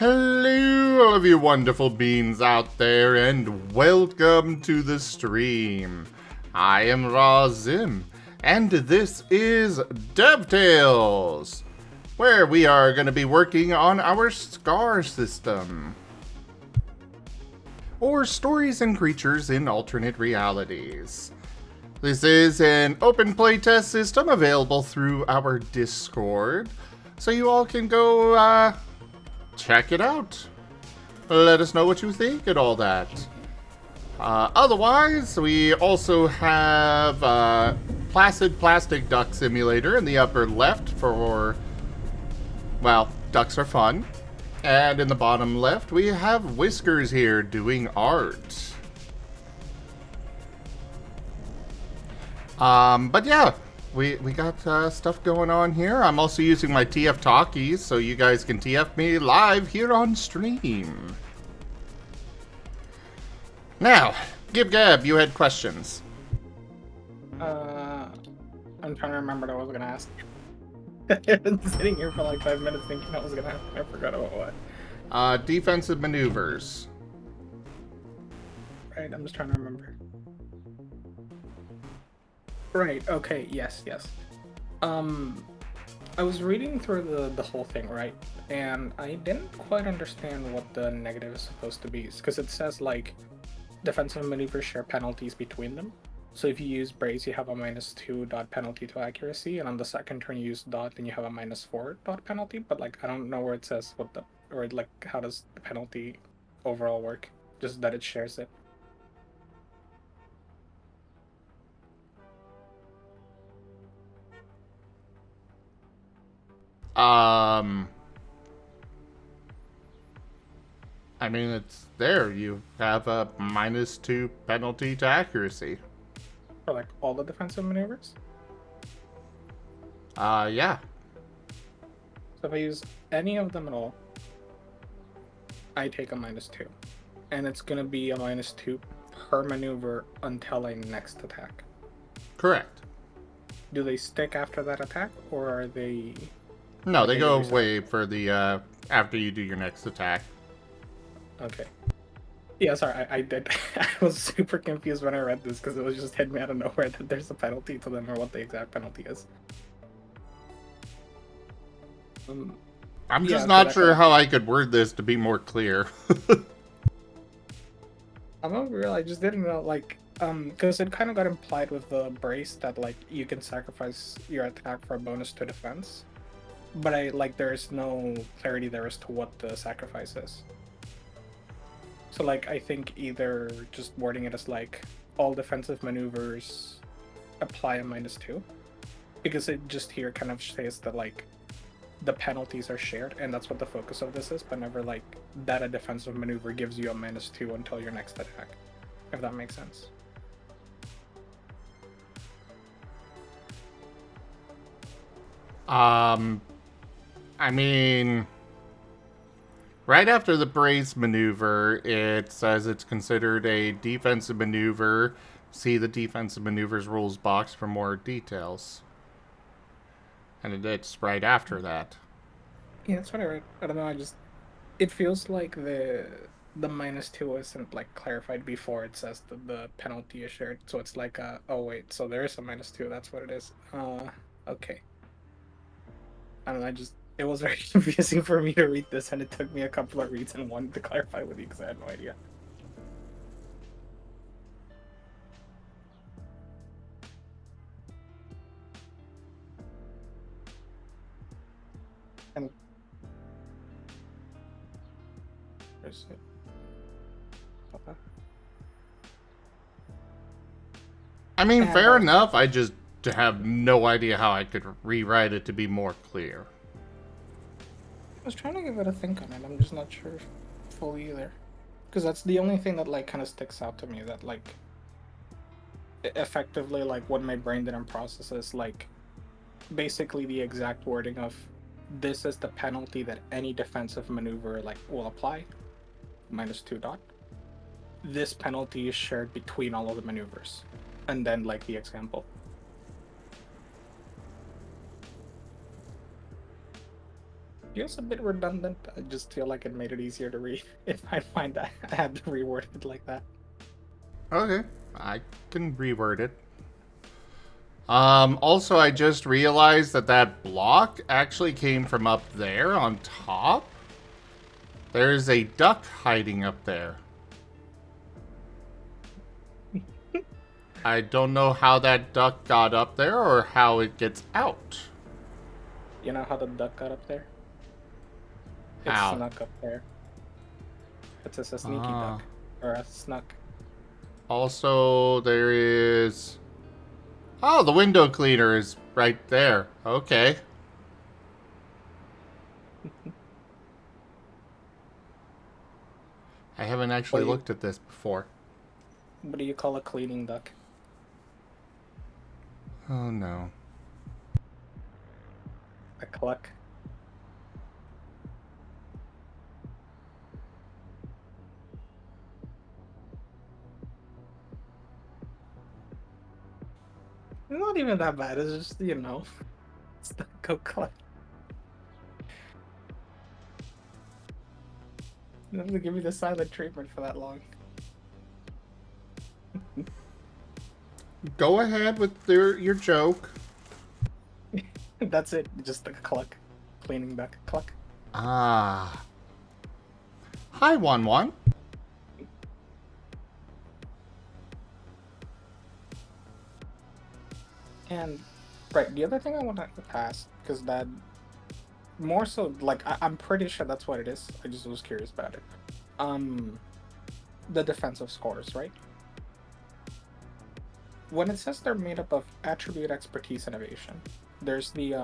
Hello, all of you wonderful beings out there, and welcome to the stream. I am Razim, and this is DevTales, where we are going to be working on our SCAR system, or Stories and Creatures in Alternate Realities. This is an open playtest system available through our Discord, so you all can go, check it out. Let us know what you think and all that. Otherwise, we also have Placid Plastic Duck Simulator in the upper left for, well, ducks are fun. And in the bottom left, we have Whiskers here doing art. But yeah, we got stuff going on here. I'm also using my TF Talkies, so you guys can TF me live here on stream. Now, Gib Gab, you had questions. I'm trying to remember what I was gonna ask. I've been sitting here for like 5 minutes thinking I was gonna ask, I forgot about what. Defensive maneuvers. Right, I'm just trying to remember. Right, okay, yes. I was reading through the whole thing, right? And I didn't quite understand what the negative is supposed to be. Because it says, like, defensive maneuvers share penalties between them. So if you use brace, you have a -2 dot penalty to accuracy. And on the second turn you use dot, then you have a -4 dot penalty. But, like, I don't know where it says what the... Or, like, how does the penalty overall work? Just that it shares it. I mean, it's there. You have a -2 penalty to accuracy. For, like, all the defensive maneuvers? Yeah. So if I use any of them at all, I take a -2. And it's going to be a -2 per maneuver until I next attack. Correct. Do they stick after that attack, or are they... No, they go away for the, after you do your next attack. Okay. Yeah, sorry, I did. I was super confused when I read this, because it was just hitting me out of nowhere that there's a penalty to them, or what the exact penalty is. I'm just not sure how I could word this to be more clear. I'm not real, I just didn't know, like, because it kind of got implied with the brace that, like, you can sacrifice your attack for a bonus to defense. But there's no clarity there as to what the sacrifice is. So, like, I think either just wording it as, like, all defensive maneuvers apply a -2. Because it just here kind of says that, like, the penalties are shared, and that's what the focus of this is, but never, like, that a defensive maneuver gives you a -2 until your next attack. If that makes sense. I mean, right after the brace maneuver, it says it's considered a defensive maneuver. See the defensive maneuvers rules box for more details. And it's right after that. Yeah, that's what I read. I don't know, it feels like the -2 isn't, like, clarified before it says that the penalty is shared. So it's like, oh wait, so there is a -2, that's what it is. Okay. I don't know, it was very confusing for me to read this, and it took me a couple of reads and wanted to clarify with you because I had no idea. And where's it? Okay. I mean, fair enough. I just have no idea how I could rewrite it to be more clear. I was trying to give it a think on it. I'm just not sure fully either. Because that's the only thing that, like, kind of sticks out to me. That, like, effectively, like, what my brain didn't process is, like, basically the exact wording of this is the penalty that any defensive maneuver, like, will apply. -2 dot. This penalty is shared between all of the maneuvers. And then, like, the example. Feels a bit redundant. I just feel like it made it easier to read if I find that I had to reword it like that. Okay, I can reword it. Also, I just realized that that block actually came from up there on top. There's a duck hiding up there. I don't know how that duck got up there or how it gets out. You know how the duck got up there? It How? snuck up there. It's just a sneaky Ah. duck. Or a snuck. Also, there is... Oh, the window cleaner is right there. Okay. I haven't What actually do you looked at this before. what do you call a cleaning duck? Oh no. A cluck. It's not even that bad. It's just, it's the go cluck. You have to give me the silent treatment for that long. Go ahead with your joke. That's it. Just a cluck. Cleaning duck. Cluck. Ah. Hi, 1-1. And right, the other thing I want to ask, because that more so like I'm pretty sure that's what it is. I just was curious about it. Um, the defensive scores, right? When it says they're made up of attribute, expertise, innovation, there's the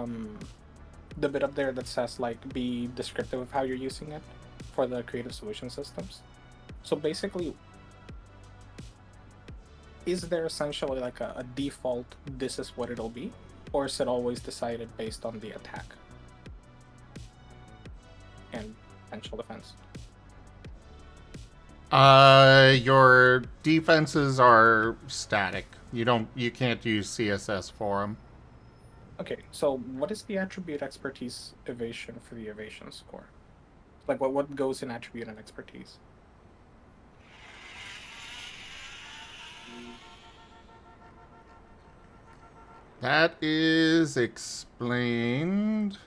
bit up there that says like be descriptive of how you're using it for the creative solution systems. So basically, is there essentially like a default this is what it'll be, or is it always decided based on the attack and potential defense? Your defenses are static. You can't use CSS for them. Okay, so what is the attribute, expertise, evasion for the evasion score? Like what goes in attribute and expertise? That is explained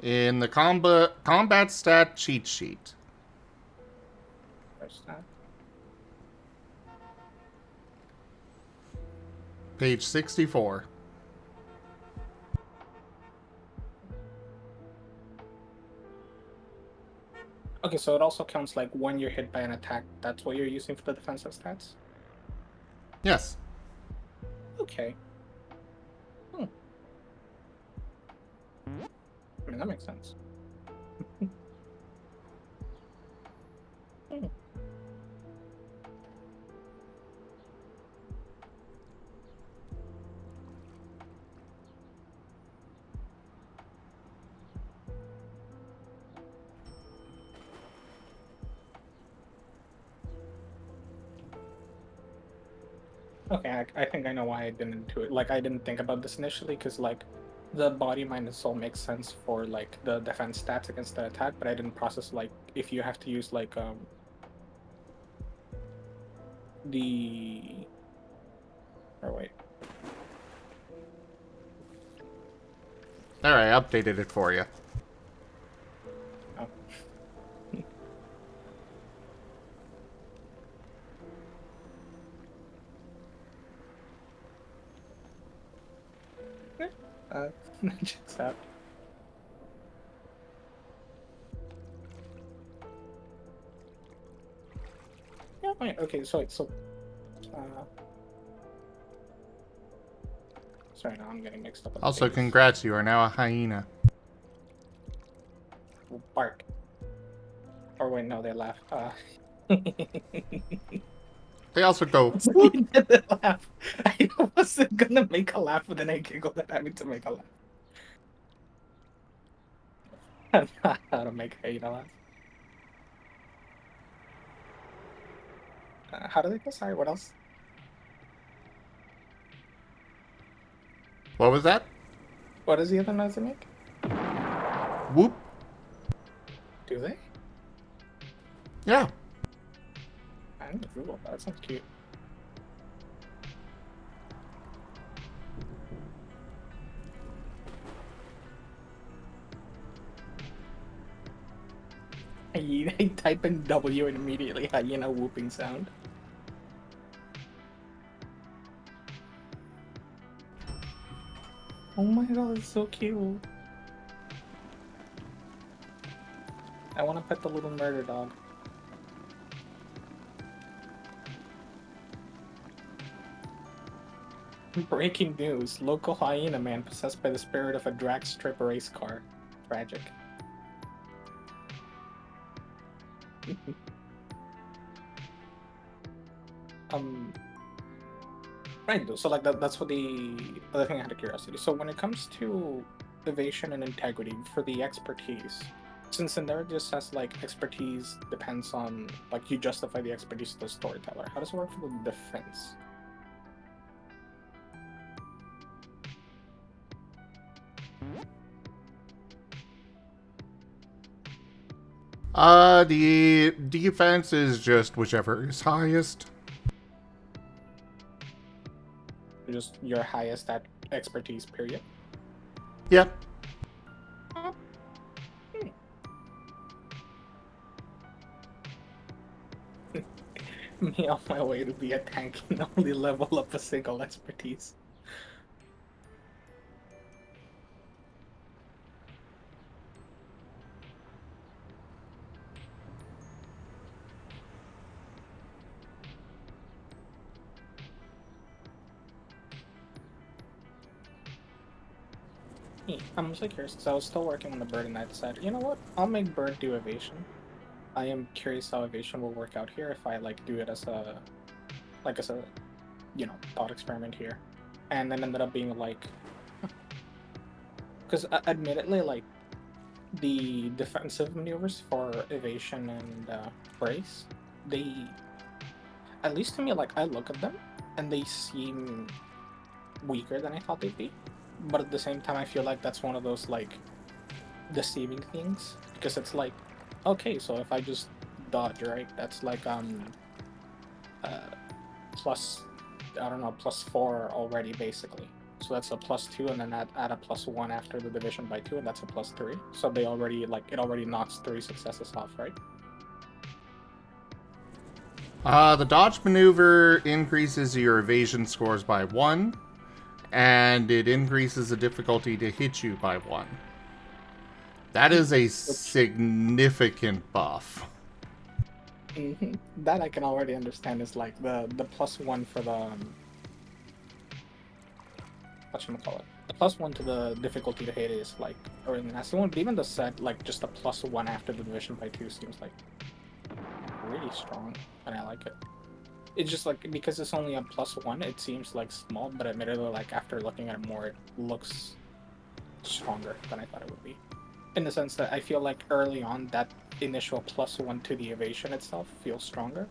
in the combat stat cheat sheet. Where's that? Page 64. Okay, so it also counts like when you're hit by an attack. That's what you're using for the defensive stats. Yes. Okay. Hmm. I mean that makes sense. Hmm. Okay, I think I know why I didn't do it. Like I didn't think about this initially because like the body mind and soul makes sense for like the defense stats against the attack, but I didn't process like if you have to use like the or wait. There, I updated it for you. Oh. Yeah, checks out. Yeah, wait, okay, so uh sorry, now I'm getting mixed up on the Also, pages. congrats, you are now a hyena. Bark. Or wait, no, they laugh. They also go, You whoop. didn't laugh. I wasn't gonna make a laugh, but then I giggled at having to make a laugh. I'm not how to make a laugh. How do they go? Sorry, what else? What was that? What does the other noise make? Whoop. Do they? Yeah. I need to Google that. That sounds cute. I type in W and immediately hyena whooping sound. Oh my god, it's so cute. I want to pet the little murder dog. Breaking news. Local hyena man possessed by the spirit of a drag strip race car. Tragic. Right, so like that's what the other thing I had a curiosity. So when it comes to evasion and integrity for the expertise, since in there it just says like expertise depends on like you justify the expertise of the storyteller. How does it work for the defense? The defense is just whichever is highest. Just your highest at expertise, period. Yep. Me on my way to be a tank and only level up a single expertise. I'm also curious because I was still working on the bird and I decided, you know what? I'll make bird do evasion. I am curious how evasion will work out here if I like do it as a thought experiment here, and then ended up being like, because admittedly like the defensive maneuvers for evasion and brace, they, at least to me, like I look at them and they seem weaker than I thought they'd be, but at the same time I feel like that's one of those like deceiving things because it's like, okay, so if I just dodge, right, that's like plus, I don't know, +4 already basically. So that's a +2 and then add a +1 after the division by 2 and that's a +3. So they already like it already knocks 3 successes off, right? The dodge maneuver increases your evasion scores by 1, and it increases the difficulty to hit you by 1. That is a significant buff. That I can already understand is like the +1 for the whatchamacallit. The +1 to the difficulty to hit is like a really nasty one, but even the set like just a +1 after the division by 2 seems like really strong, and I like it. It's just like because it's only a +1, it seems like small, but admittedly, like after looking at it more, it looks stronger than I thought it would be. In the sense that I feel like early on that initial +1 to the evasion itself feels stronger,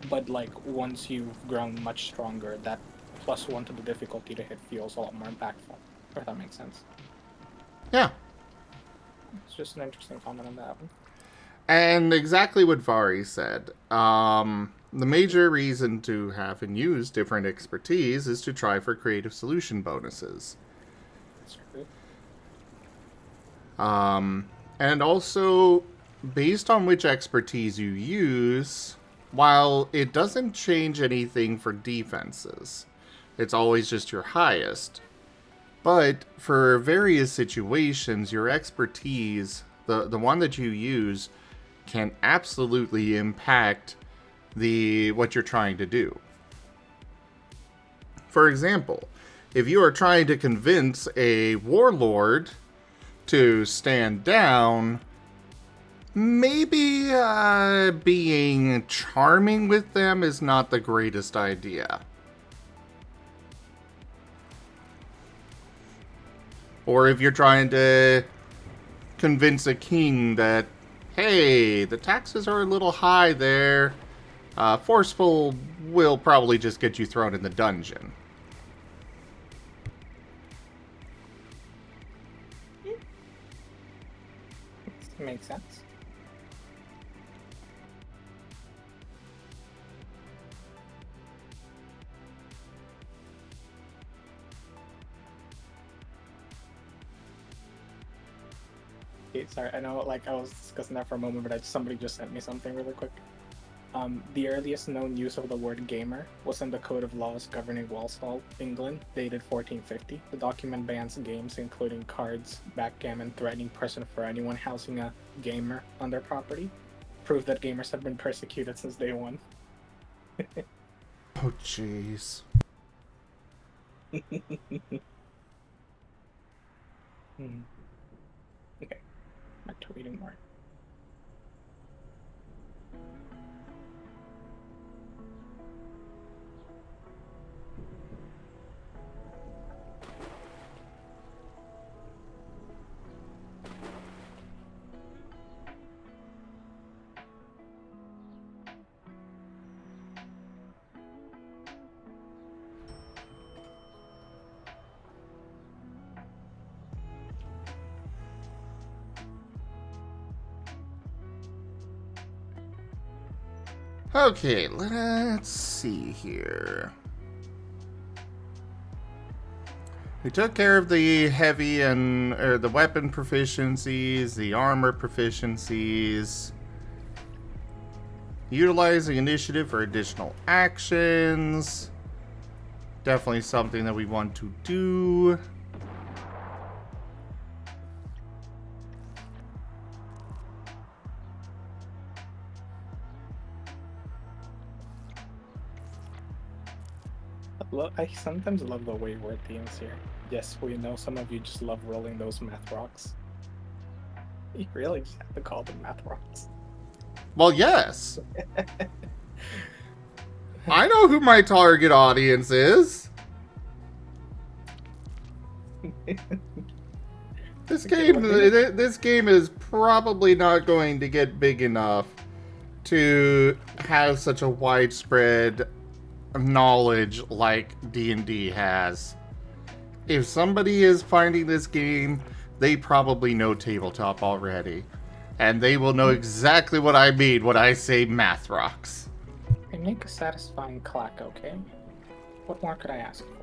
but like once you've grown much stronger, that +1 to the difficulty to hit feels a lot more impactful. If that makes sense. Yeah. It's just an interesting comment on that one. And exactly what Vari said. The major reason to have and use different expertise is to try for creative solution bonuses. That's true. And also, based on which expertise you use, while it doesn't change anything for defenses, it's always just your highest. But for various situations, your expertise, the one that you use, can absolutely impact what you're trying to do. For example, if you are trying to convince a warlord to stand down, maybe being charming with them is not the greatest idea. Or if you're trying to convince a king that, hey, the taxes are a little high there, forceful will probably just get you thrown in the dungeon. Makes sense. Okay, sorry, I know like I was discussing that for a moment, but somebody just sent me something really quick. The earliest known use of the word gamer was in the Code of Laws governing Walsall, England, dated 1450. The document bans games including cards, backgammon, threatening person for anyone housing a gamer on their property. Proof that gamers have been persecuted since day one. Oh, jeez. Okay, back to reading more. Okay, let's see here. We took care of the heavy and the weapon proficiencies, the armor proficiencies. Utilizing initiative for additional actions. Definitely something that we want to do. I sometimes love the wayward themes here. Yes, we know some of you just love rolling those math rocks. You really just have to call them math rocks. Well, yes. I know who my target audience is. This game is probably not going to get big enough to have such a widespread knowledge like D&D has. If somebody is finding this game, they probably know tabletop already. And they will know exactly what I mean when I say math rocks. I make a satisfying clack, okay? What more could I ask for?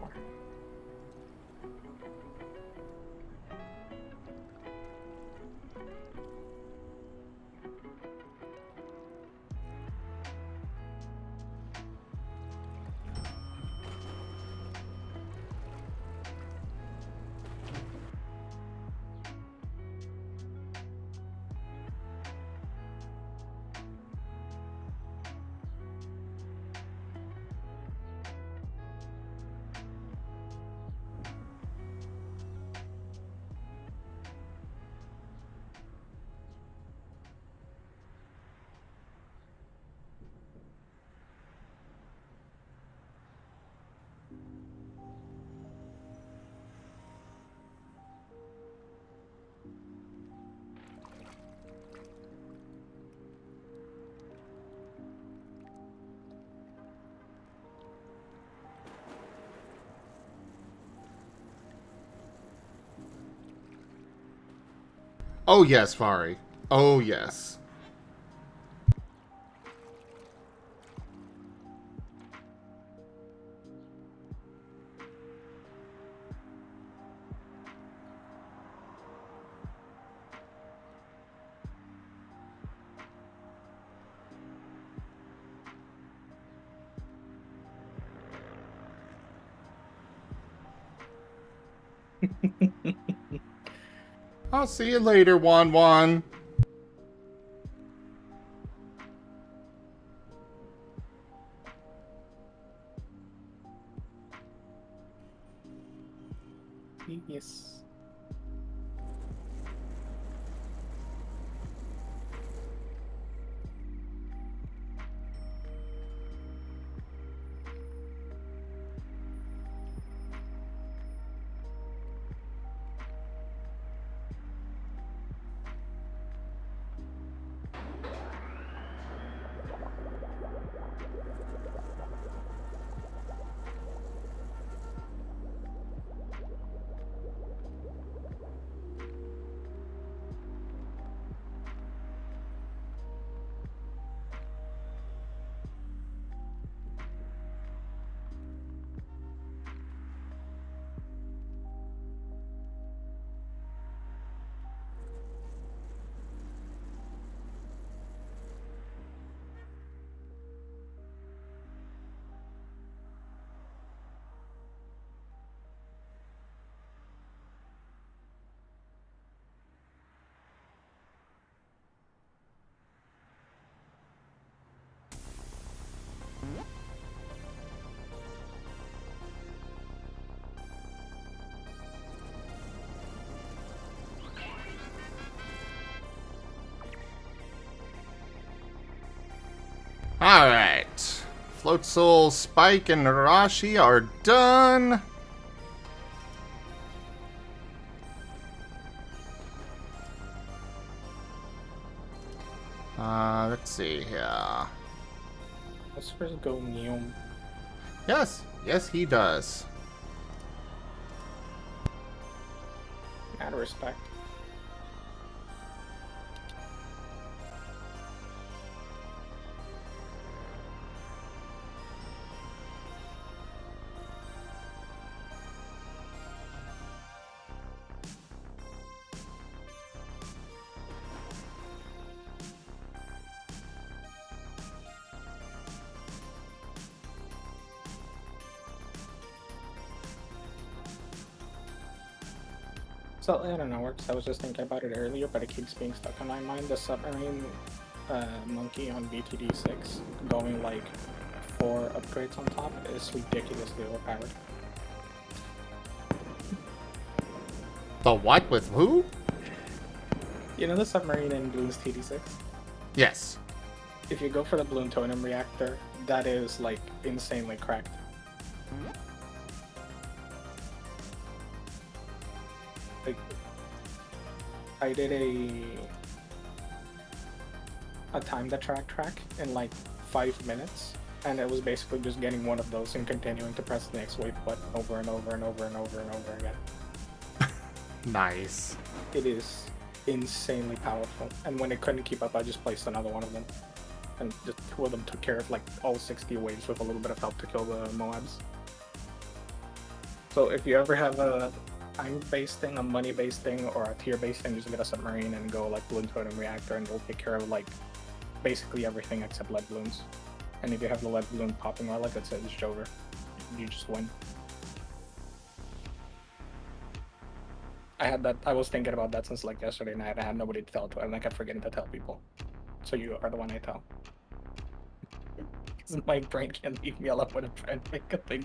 Oh yes, Furry. Oh yes. I'll see you later, Wan Wan. Yes. Alright. Float Soul, Spike, and Narashi are done. Let's see here. Whiskers go Neum. Yes, yes, he does. Mad respect. So, I don't know, works. I was just thinking about it earlier, but it keeps being stuck in my mind. The submarine monkey on BTD6 going like 4 upgrades on top is ridiculously overpowered. The what with who? You know the submarine in Bloons TD6? Yes. If you go for the Bloon Totem reactor, that is like insanely cracked. Like, I did a time the track in like 5 minutes, and it was basically just getting one of those and continuing to press the next wave button over and over and over and over and over again. Nice. It is insanely powerful, and when it couldn't keep up, I just placed another one of them, and the 2 of them took care of like all 60 waves with a little bit of help to kill the Moabs. So if you ever have a time-based thing, a money-based thing, or a tier-based thing, just get a submarine and go like Bloon Totem Reactor, and it'll take care of like basically everything except lead balloons. And if you have the lead balloon popping relic, that's it, it's over. You just win. I was thinking about that since like yesterday night. I had nobody to tell to, and I kept forgetting to tell people. So you are the one I tell. My brain can't leave me alone when I'm trying to make a thing.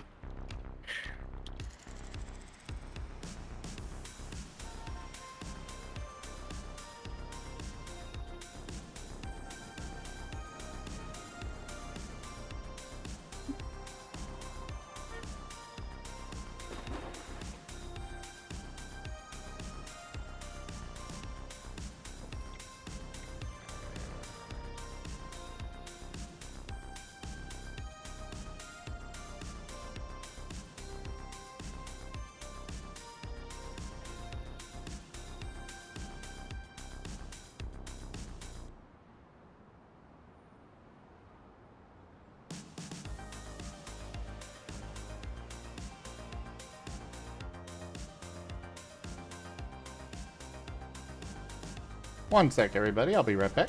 One sec, everybody. I'll be right back.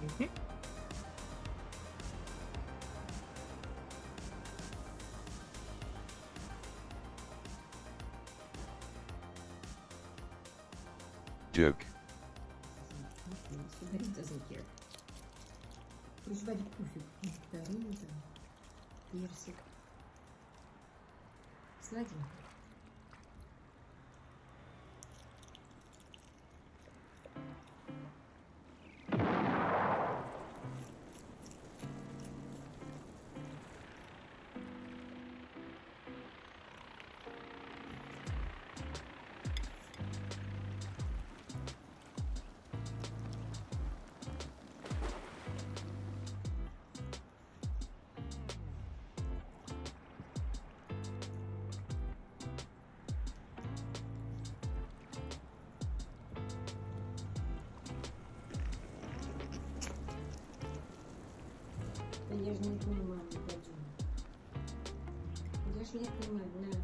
Mm-hmm. Joke. Фаворит doesn't care. Производить пофиг. Нектарин, там, персик. Сладенько. Я же не понимаю, Вадим. Я же не понимаю, на.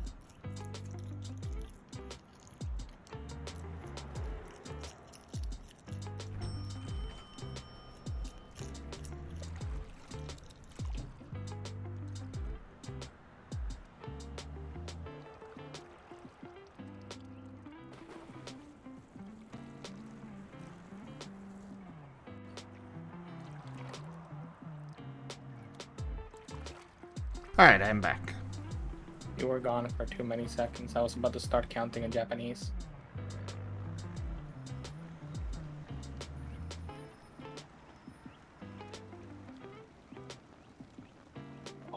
Alright, I'm back. You were gone for too many seconds. I was about to start counting in Japanese.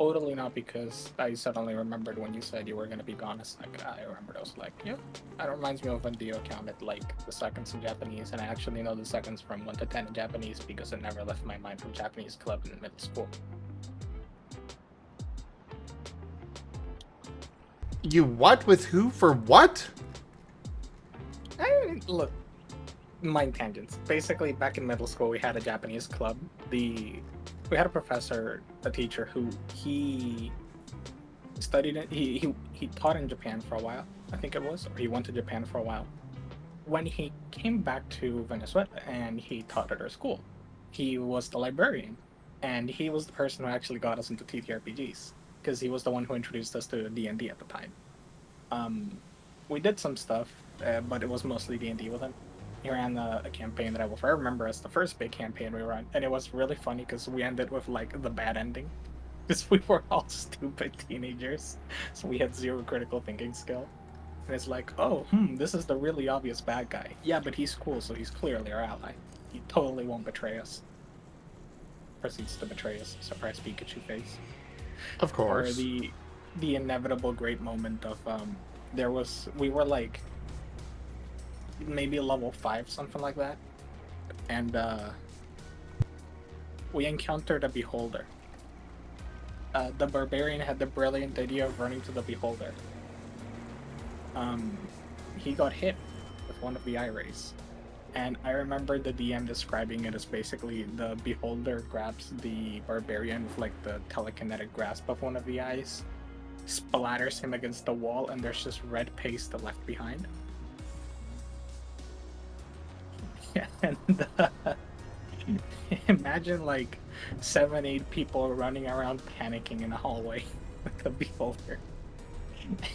totally not because I suddenly remembered when you said you were gonna be gone a sec. I remembered. I was like, yeah, that reminds me of when Dio counted like the seconds in Japanese, and I actually know the seconds from 1 to 10 in Japanese because it never left my mind from Japanese club in middle school. You what with who for what? Look, mind tangents. Basically, back in middle school, we had a Japanese club. We had a professor, a teacher who he studied it. He taught in Japan for a while, I think it was, or he went to Japan for a while. When he came back to Venezuela and he taught at our school, he was the librarian, and he was the person who actually got us into ttrpgs because he was the one who introduced us to D&D at the time. We did some stuff, but it was mostly D&D with him. He ran a campaign that I will forever remember as the first big campaign we ran, and it was really funny because we ended with like the bad ending, because we were all stupid teenagers, so we had zero critical thinking skill. And it's like, oh, this is the really obvious bad guy. Yeah, but he's cool, so he's clearly our ally. He totally won't betray us. Proceeds to betray us. Surprise Pikachu face. Of Or course. the inevitable great moment of we were like maybe level 5, something like that, and we encountered a beholder. The barbarian had the brilliant idea of running to the beholder. He got hit with one of the eye rays, and I remember the DM describing it as basically the beholder grabs the barbarian with like the telekinetic grasp of one of the eyes, splatters him against the wall, and there's just red paste left behind. And imagine like 7-8 people running around panicking in a hallway with the beholder.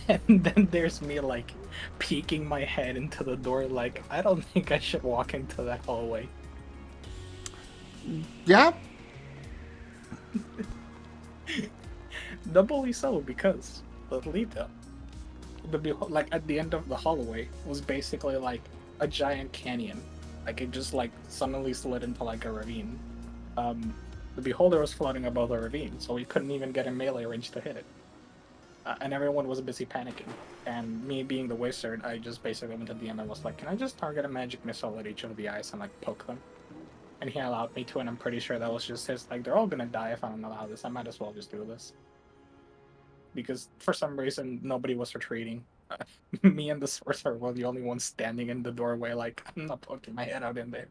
And then there's me like peeking my head into the door like, I don't think I should walk into that hallway. Yeah. Doubly so because Lolita, like at the end of the hallway was basically like a giant canyon. Like it just like suddenly slid into like a ravine. The beholder was floating above the ravine, so we couldn't even get a melee range to hit it. And everyone was busy panicking. And me being the wizard, I just basically went to DM and was like, can I just target a magic missile at each of the eyes and like poke them? And he allowed me to, and I'm pretty sure that was just his, like, they're all gonna die if I don't allow this. I might as well just do this. Because for some reason, nobody was retreating. Me and the sorcerer were the only ones standing in the doorway, like, I'm not poking my head out in there.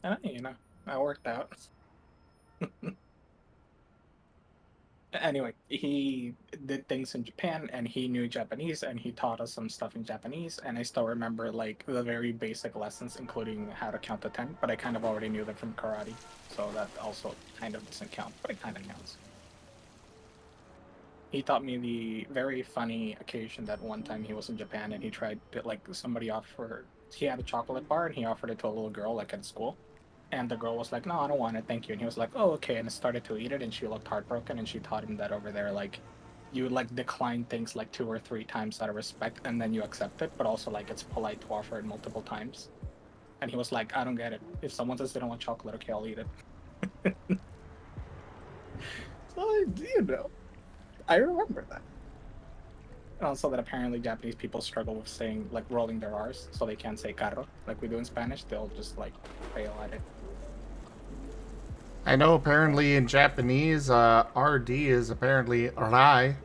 And, that worked out. Anyway, he did things in Japan and he knew Japanese and he taught us some stuff in Japanese, and I still remember like the very basic lessons, including how to count to 10, but I kind of already knew them from karate, so that also kind of doesn't count, but it kind of counts. He taught me the very funny occasion that one time he was in Japan and he tried to, like, he had a chocolate bar and he offered it to a little girl like at school. And the girl was like, no, I don't want it, thank you. And he was like, oh, okay. And started to eat it, and she looked heartbroken, and she taught him that over there, like, you, like, decline things, like, 2 or 3 times out of respect, and then you accept it, but also, like, it's polite to offer it multiple times. And he was like, I don't get it. If someone says they don't want chocolate, okay, I'll eat it. So, I remember that. And also that apparently Japanese people struggle with saying, like, rolling their R's, so they can't say carro, like we do in Spanish. They'll just, like, fail at it. I know apparently in Japanese, RD is apparently Rai.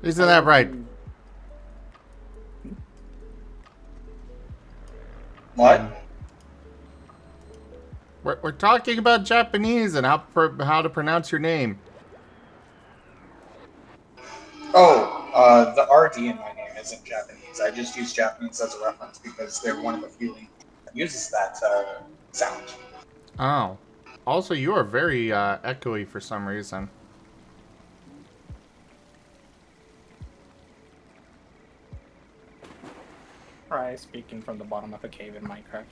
Isn't that right? What? We're talking about Japanese and how to pronounce your name. Oh, the RD in my name isn't Japanese. I just use Japanese as a reference because they're one of the few that uses that sound. Oh. Also, you are very echoey for some reason. Right, speaking from the bottom of a cave in Minecraft.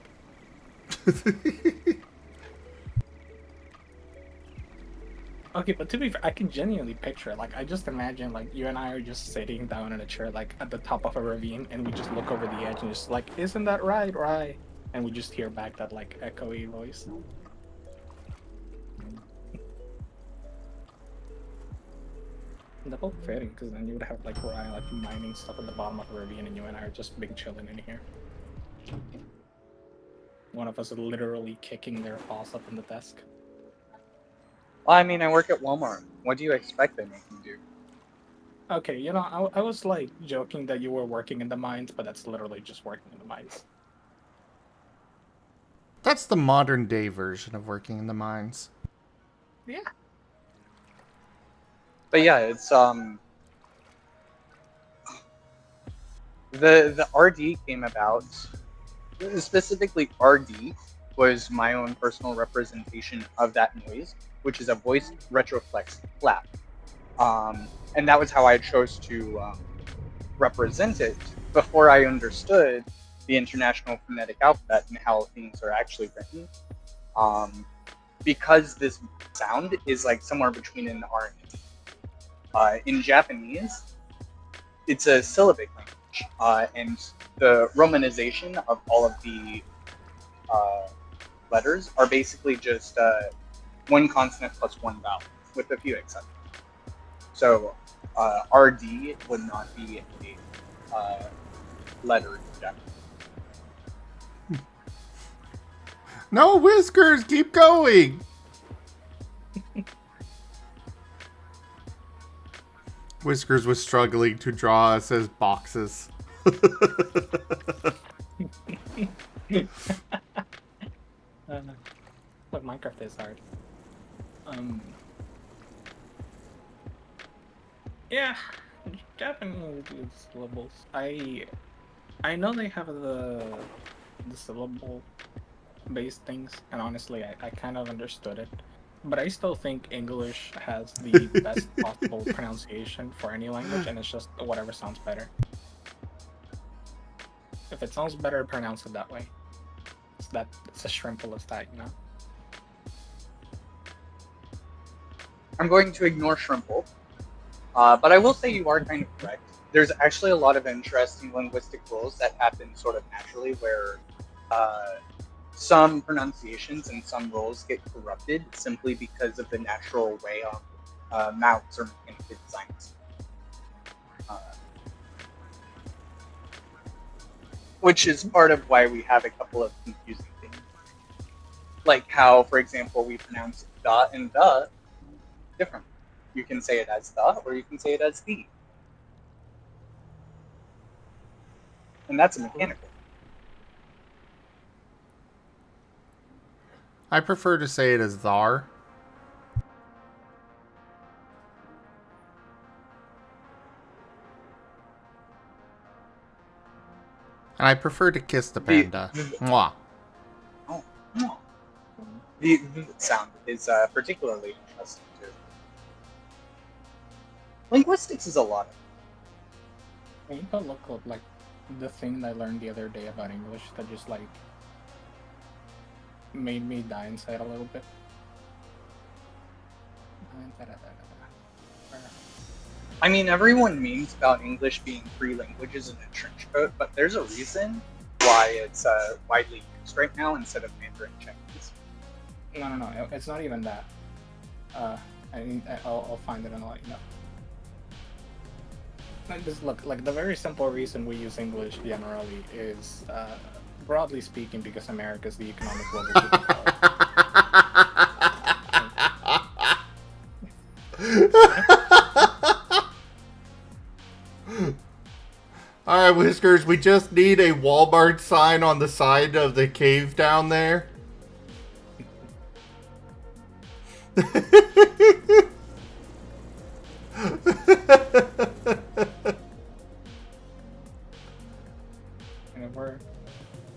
Okay, but to be fair, I can genuinely picture it. Like, I just imagine, like, you and I are just sitting down in a chair, like, at the top of a ravine, and we just look over the edge and just, like, isn't that right, right? And we just hear back that, like, echoey voice. And that would be fitting, because then you would have, like, Ryan, like, mining stuff at the bottom of the ravine, and you and I are just big chilling in here. One of us is literally kicking their paws up in the desk. Well, I mean, I work at Walmart. What do you expect they make me do? Okay, you know, I was, like, joking that you were working in the mines, but that's literally just working in the mines. That's the modern day version of working in the mines. Yeah. But yeah, it's the RD came about, specifically RD was my own personal representation of that noise, which is a voice retroflex flap. And that was how I chose to represent it before I understood the International Phonetic Alphabet and how things are actually written. Because this sound is like somewhere between an R and an E. In Japanese, it's a syllabic language, and the romanization of all of the letters are basically just one consonant plus one vowel, with a few exceptions. So RD would not be a letter in Japanese. No, Whiskers, keep going! Whiskers was struggling to draw us as boxes. But Minecraft is hard. Yeah, Japanese syllables. I know they have the syllable based things, and honestly, I kind of understood it. But I still think English has the best possible pronunciation for any language, and it's just whatever sounds better. If it sounds better, pronounce it that way. It's as simple as that, you know? I'm going to ignore Shrimple, but I will say you are kind of correct. There's actually a lot of interesting linguistic rules that happen sort of naturally where some pronunciations and some rules get corrupted simply because of the natural way mouths are mechanically designed. Which is part of why we have a couple of confusing things. Like how, for example, we pronounce da and the different. You can say it as the, or you can say it as the. And that's a mechanical. I prefer to say it as thar. And I prefer to kiss the panda. Mwah. Oh, no. The sound is particularly interesting too. Linguistics is a lot of. When you go look up, like, the thing I learned the other day about English that just, like, made me die inside a little bit. I mean, everyone memes about English being 3 languages in a trench coat, but there's a reason why it's widely used right now instead of Mandarin Chinese. No, it's not even that. I'll find it and I'll let you know. Like, just look, like, the very simple reason we use English generally is, broadly speaking, because America is the economic global superpower. Alright, Whiskers, we just need a Walmart sign on the side of the cave down there. And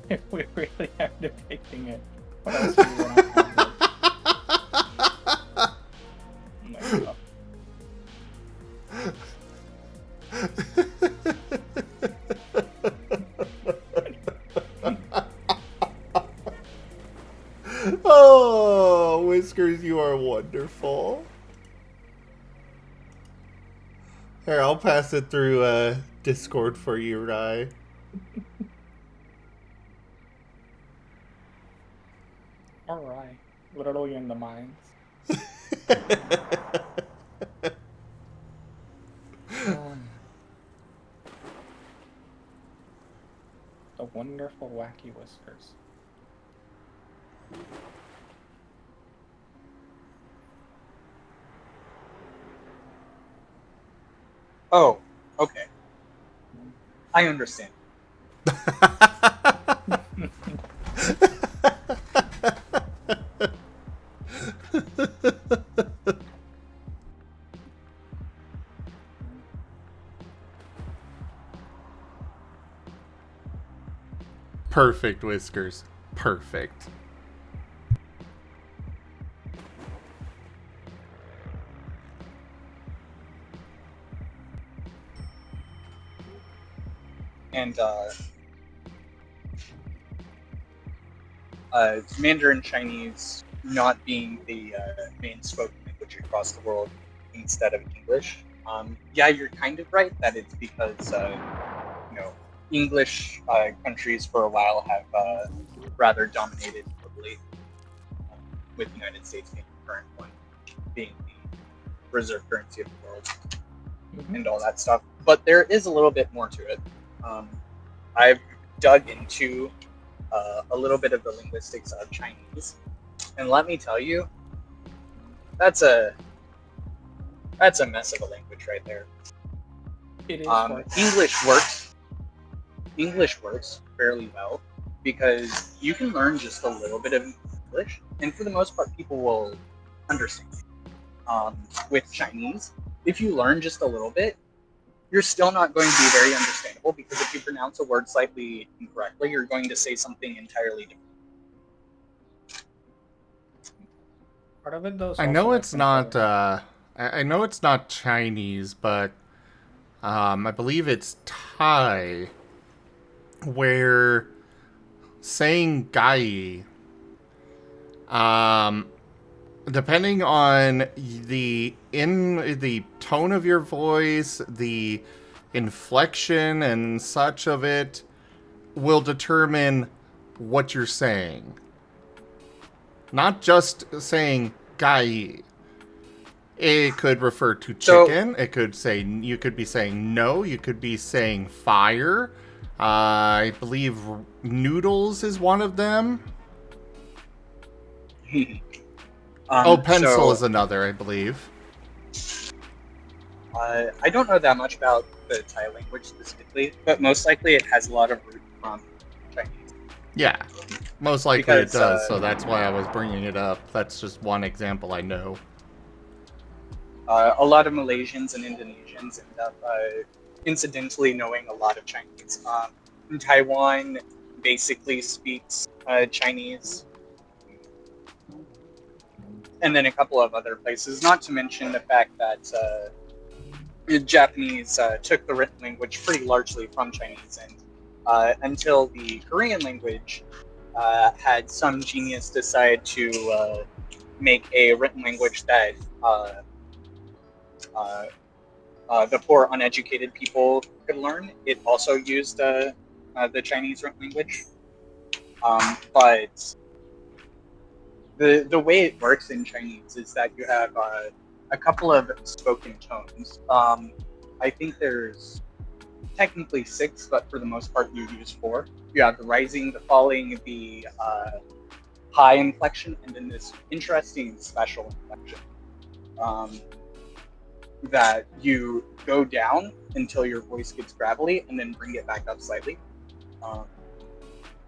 if we really are depicting it, what else do we want to find? Oh my God. Oh, Whiskers, you are wonderful. Here, I'll pass it through Discord for you, Rai. Alright. Literally in the mines. The wonderful wacky Whiskers. Oh, okay. I understand. Perfect, Whiskers. Perfect. And Mandarin Chinese not being the main spoken language across the world instead of English. Yeah, you're kind of right that it's because you know, English countries for a while have rather dominated globally, with the United States being the current one, being the reserve currency of the world, and all that stuff. But there is a little bit more to it. I've dug into a little bit of the linguistics of Chinese, and let me tell you, that's a mess of a language right there. It is English works fairly well because you can learn just a little bit of English, and for the most part, people will understand. With Chinese, if you learn just a little bit, you're still not going to be very understandable because if you pronounce a word slightly incorrectly, you're going to say something entirely different. Part of it though. I know it's not. I know it's not Chinese, but I believe it's Thai, where saying "gai," depending on the tone of your voice, the inflection and such of it, will determine what you're saying. Not just saying "gai." It could refer to chicken. It could say, you could be saying no. You could be saying fire. I believe noodles is one of them. Pencil is another, I believe. I don't know that much about the Thai language specifically, but most likely it has a lot of root from Chinese. Yeah, most likely it does, so that's why I was bringing it up. That's just one example I know. A lot of Malaysians and Indonesians end up incidentally knowing a lot of Chinese. Taiwan basically speaks Chinese. And then a couple of other places, not to mention the fact that Japanese took the written language pretty largely from Chinese, and until the Korean language had some genius decide to make a written language that the poor uneducated people could learn. It also used the Chinese written language, but the way it works in Chinese is that you have a couple of spoken tones. I think there's technically 6, but for the most part you use 4. You have the rising, the falling, the high inflection, and then this interesting special inflection that you go down until your voice gets gravelly and then bring it back up slightly.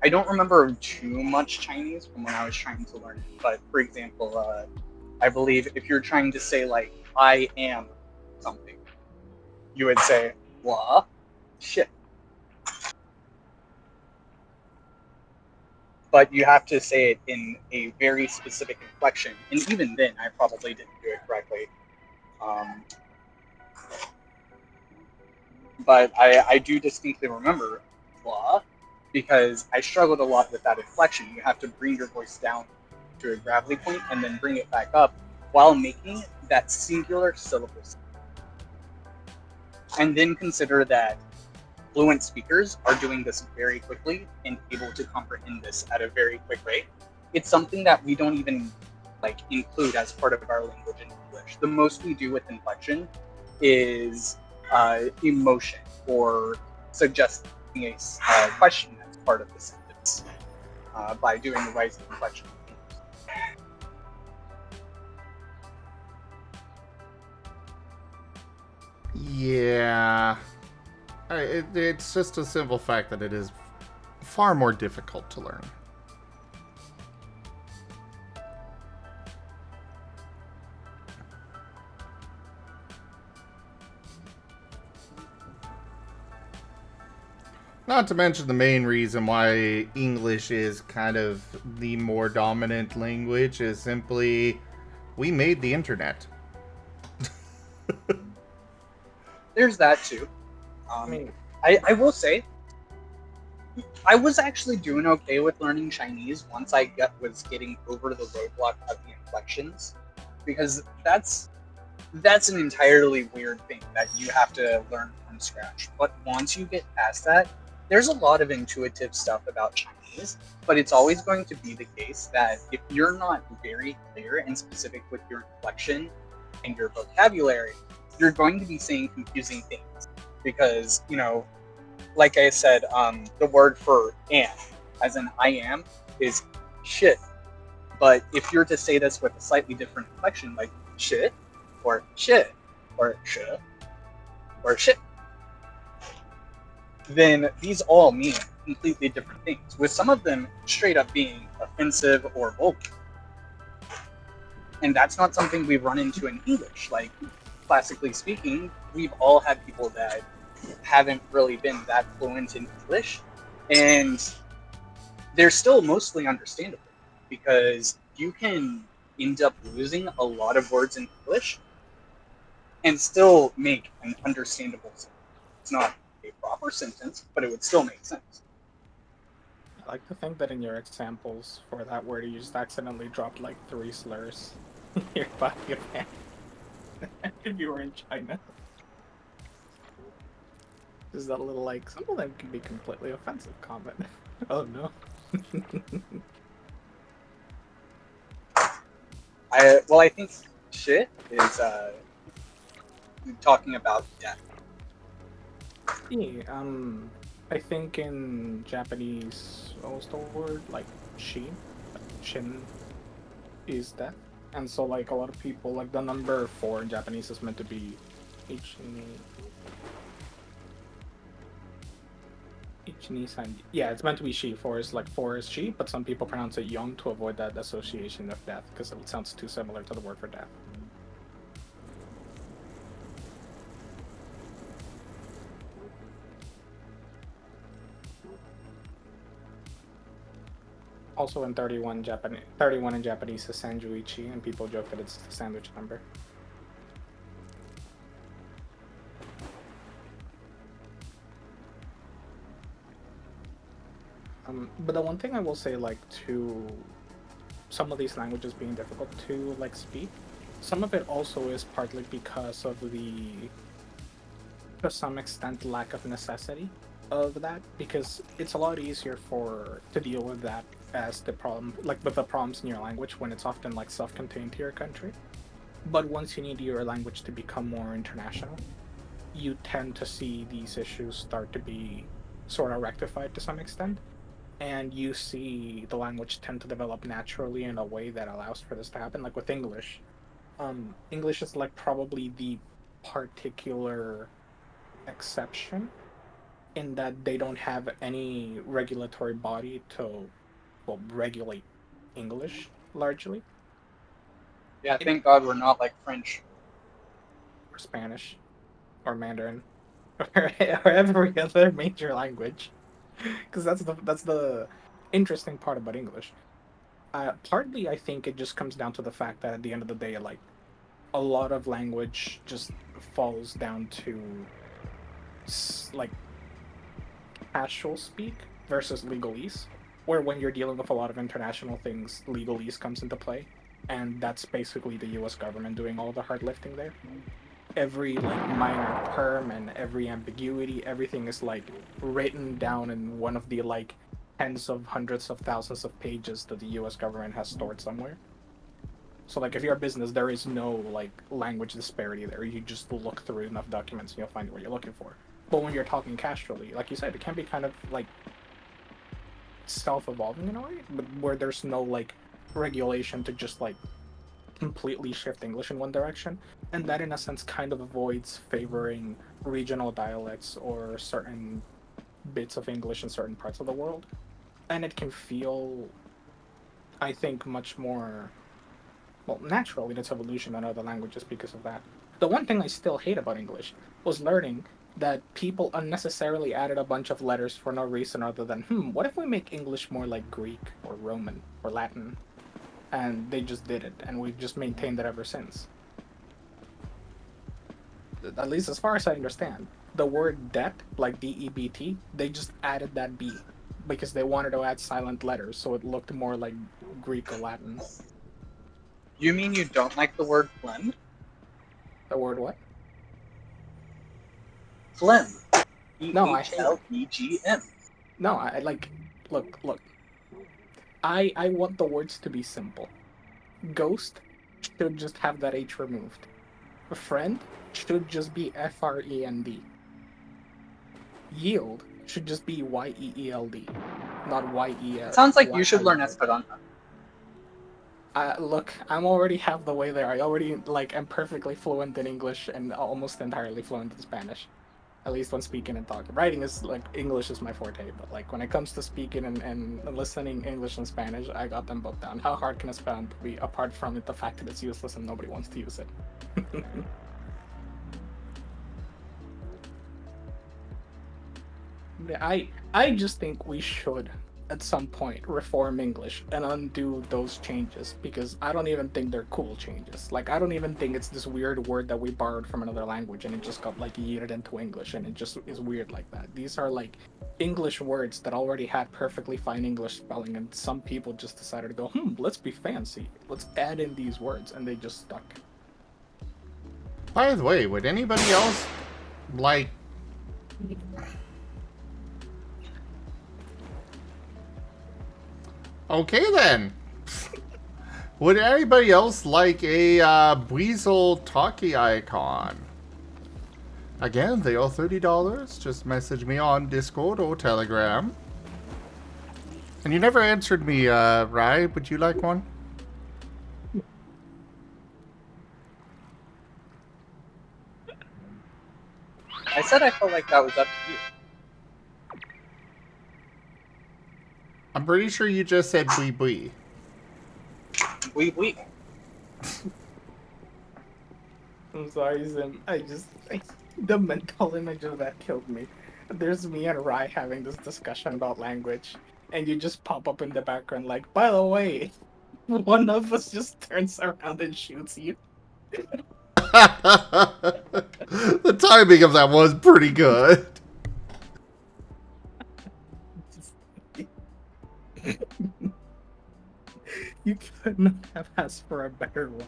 I don't remember too much Chinese from when I was trying to learn it, but for example, I believe if you're trying to say like I am something, you would say "Wah, shit," but you have to say it in a very specific inflection, and even then, I probably didn't do it correctly. But I do distinctly remember "Wah," because I struggled a lot with that inflection. You have to bring your voice down to a gravelly point and then bring it back up while making that singular syllable. and then consider that fluent speakers are doing this very quickly and able to comprehend this at a very quick rate. It's something that we don't even like include as part of our language in English. The most we do with inflection is emotion or suggesting a question as part of the sentence by doing the right inflection. Yeah. It's just a simple fact that it is far more difficult to learn. Not to mention the main reason why English is kind of the more dominant language is simply we made the internet. There's that too. I will say, I was actually doing okay with learning Chinese once I was getting over the roadblock of the inflections, because that's an entirely weird thing that you have to learn from scratch. But once you get past that, there's a lot of intuitive stuff about Chinese, but it's always going to be the case that if you're not very clear and specific with your inflection and your vocabulary, you're going to be saying confusing things. Because, you know, like I said, the word for am, as in I am, is shit. But if you're to say this with a slightly different inflection, like shit, or shit, or sh, or shit, then these all mean completely different things, with some of them straight up being offensive or vulgar. And that's not something we've run into in English. Like, classically speaking, we've all had people that haven't really been that fluent in English, and they're still mostly understandable, because you can end up losing a lot of words in English and still make an understandable sentence. It's not a proper sentence, but it would still make sense. I like to think that in your examples for that word, you just accidentally dropped like 3 slurs in your vocabulary. If you were in China. Is that a little like, some of them can be completely offensive comment. Oh no. I think shit is talking about death. Yeah, I think in Japanese, what was the word? Like shin? Shin is death. And so like a lot of people, like the number 4 in Japanese is meant to be yeah, it's meant to be she. 4 is like 4 is she, but some people pronounce it young to avoid that association of death because it sounds too similar to the word for death. Also in 31 in Japanese is sanjuichi, and people joke that it's the sandwich number. But the one thing I will say, like, to some of these languages being difficult to like speak, some of it also is partly because of the, to some extent, lack of necessity of that, because it's a lot easier to deal with that as the problem, like with the problems in your language, when it's often like self-contained to your country. But once you need your language to become more international, you tend to see these issues start to be sort of rectified to some extent, and you see the language tend to develop naturally in a way that allows for this to happen. Like with English, English is like probably the particular exception in that they don't have any regulatory body to, well, regulate English largely. Yeah, thank God we're not like French. Or Spanish or Mandarin or every other major language, because that's the interesting part about English. Partly, I think it just comes down to the fact that at the end of the day, like, a lot of language just falls down to like casual speak versus legalese, where when you're dealing with a lot of international things, legalese comes into play, and that's basically the U.S. government doing all the hard lifting there. every like minor term and every ambiguity, everything is like written down in one of the like tens of hundreds of thousands of pages that the U.S. government has stored somewhere. So like if you're a business, there is no like language disparity there. You just look through enough documents and you'll find what you're looking for. But when you're talking casually, like you said, it can be kind of like self-evolving in a way, but where there's no like regulation to just like completely shift English in one direction, and that in a sense kind of avoids favoring regional dialects or certain bits of English in certain parts of the world, and it can feel, I think, much more well natural in its evolution than other languages because of that. The one thing I still hate about English was learning that people unnecessarily added a bunch of letters for no reason other than what if we make English more like Greek or Roman or Latin, and they just did it, and we've just maintained it ever since. At least as far as I understand, the word debt, like DEBT, they just added that B because they wanted to add silent letters so it looked more like Greek or Latin. You mean you don't like the word phlegm? The word what? Phlegm. No, I hate it. Phelgm. No, I like. Look. I want the words to be simple. Ghost should just have that H removed. Friend should just be FREND. Yield should just be YEELD, not YEL. It sounds like you should learn Esperanto. Look, I'm already half the way there. I already like am perfectly fluent in English and almost entirely fluent in Spanish. At least when speaking and talking. Writing is like English is my forte, but like when it comes to speaking and listening English and Spanish, I got them both down. How hard can Esperanto be apart from it, the fact that it's useless and nobody wants to use it? I just think we should at some point reform English and undo those changes because I don't even think they're cool changes. Like I don't even think it's this weird word that we borrowed from another language and it just got like yeeted into English and it just is weird like that. These are like English words that already had perfectly fine English spelling and some people just decided to go, let's be fancy. Let's add in these words and they just stuck. By the way, would anybody else like... Okay then. Would anybody else like a Weasel Talkie icon? Again, they are $30. Just message me on Discord or Telegram. And you never answered me, Rai. Would you like one? I said I felt like that was up to you. I'm pretty sure you just said bui bui. Oui. I'm sorry, Zim. The mental image of that killed me. There's me and Rai having this discussion about language, and you just pop up in the background like, by the way, one of us just turns around and shoots you. The timing of that was pretty good. You could not have asked for a better one.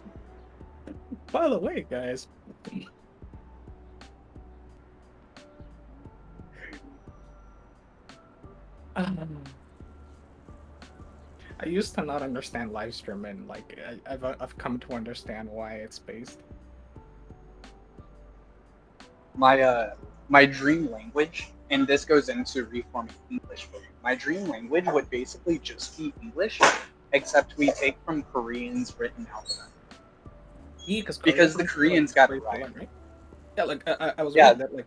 By the way, guys. I used to not understand live streaming. Like I've come to understand why it's based. My dream language, and this goes into reforming English for you. My dream language would basically just be English, except we take from Koreans written alphabet. Yeah, because the Koreans got it right. Yeah, like I was reading that like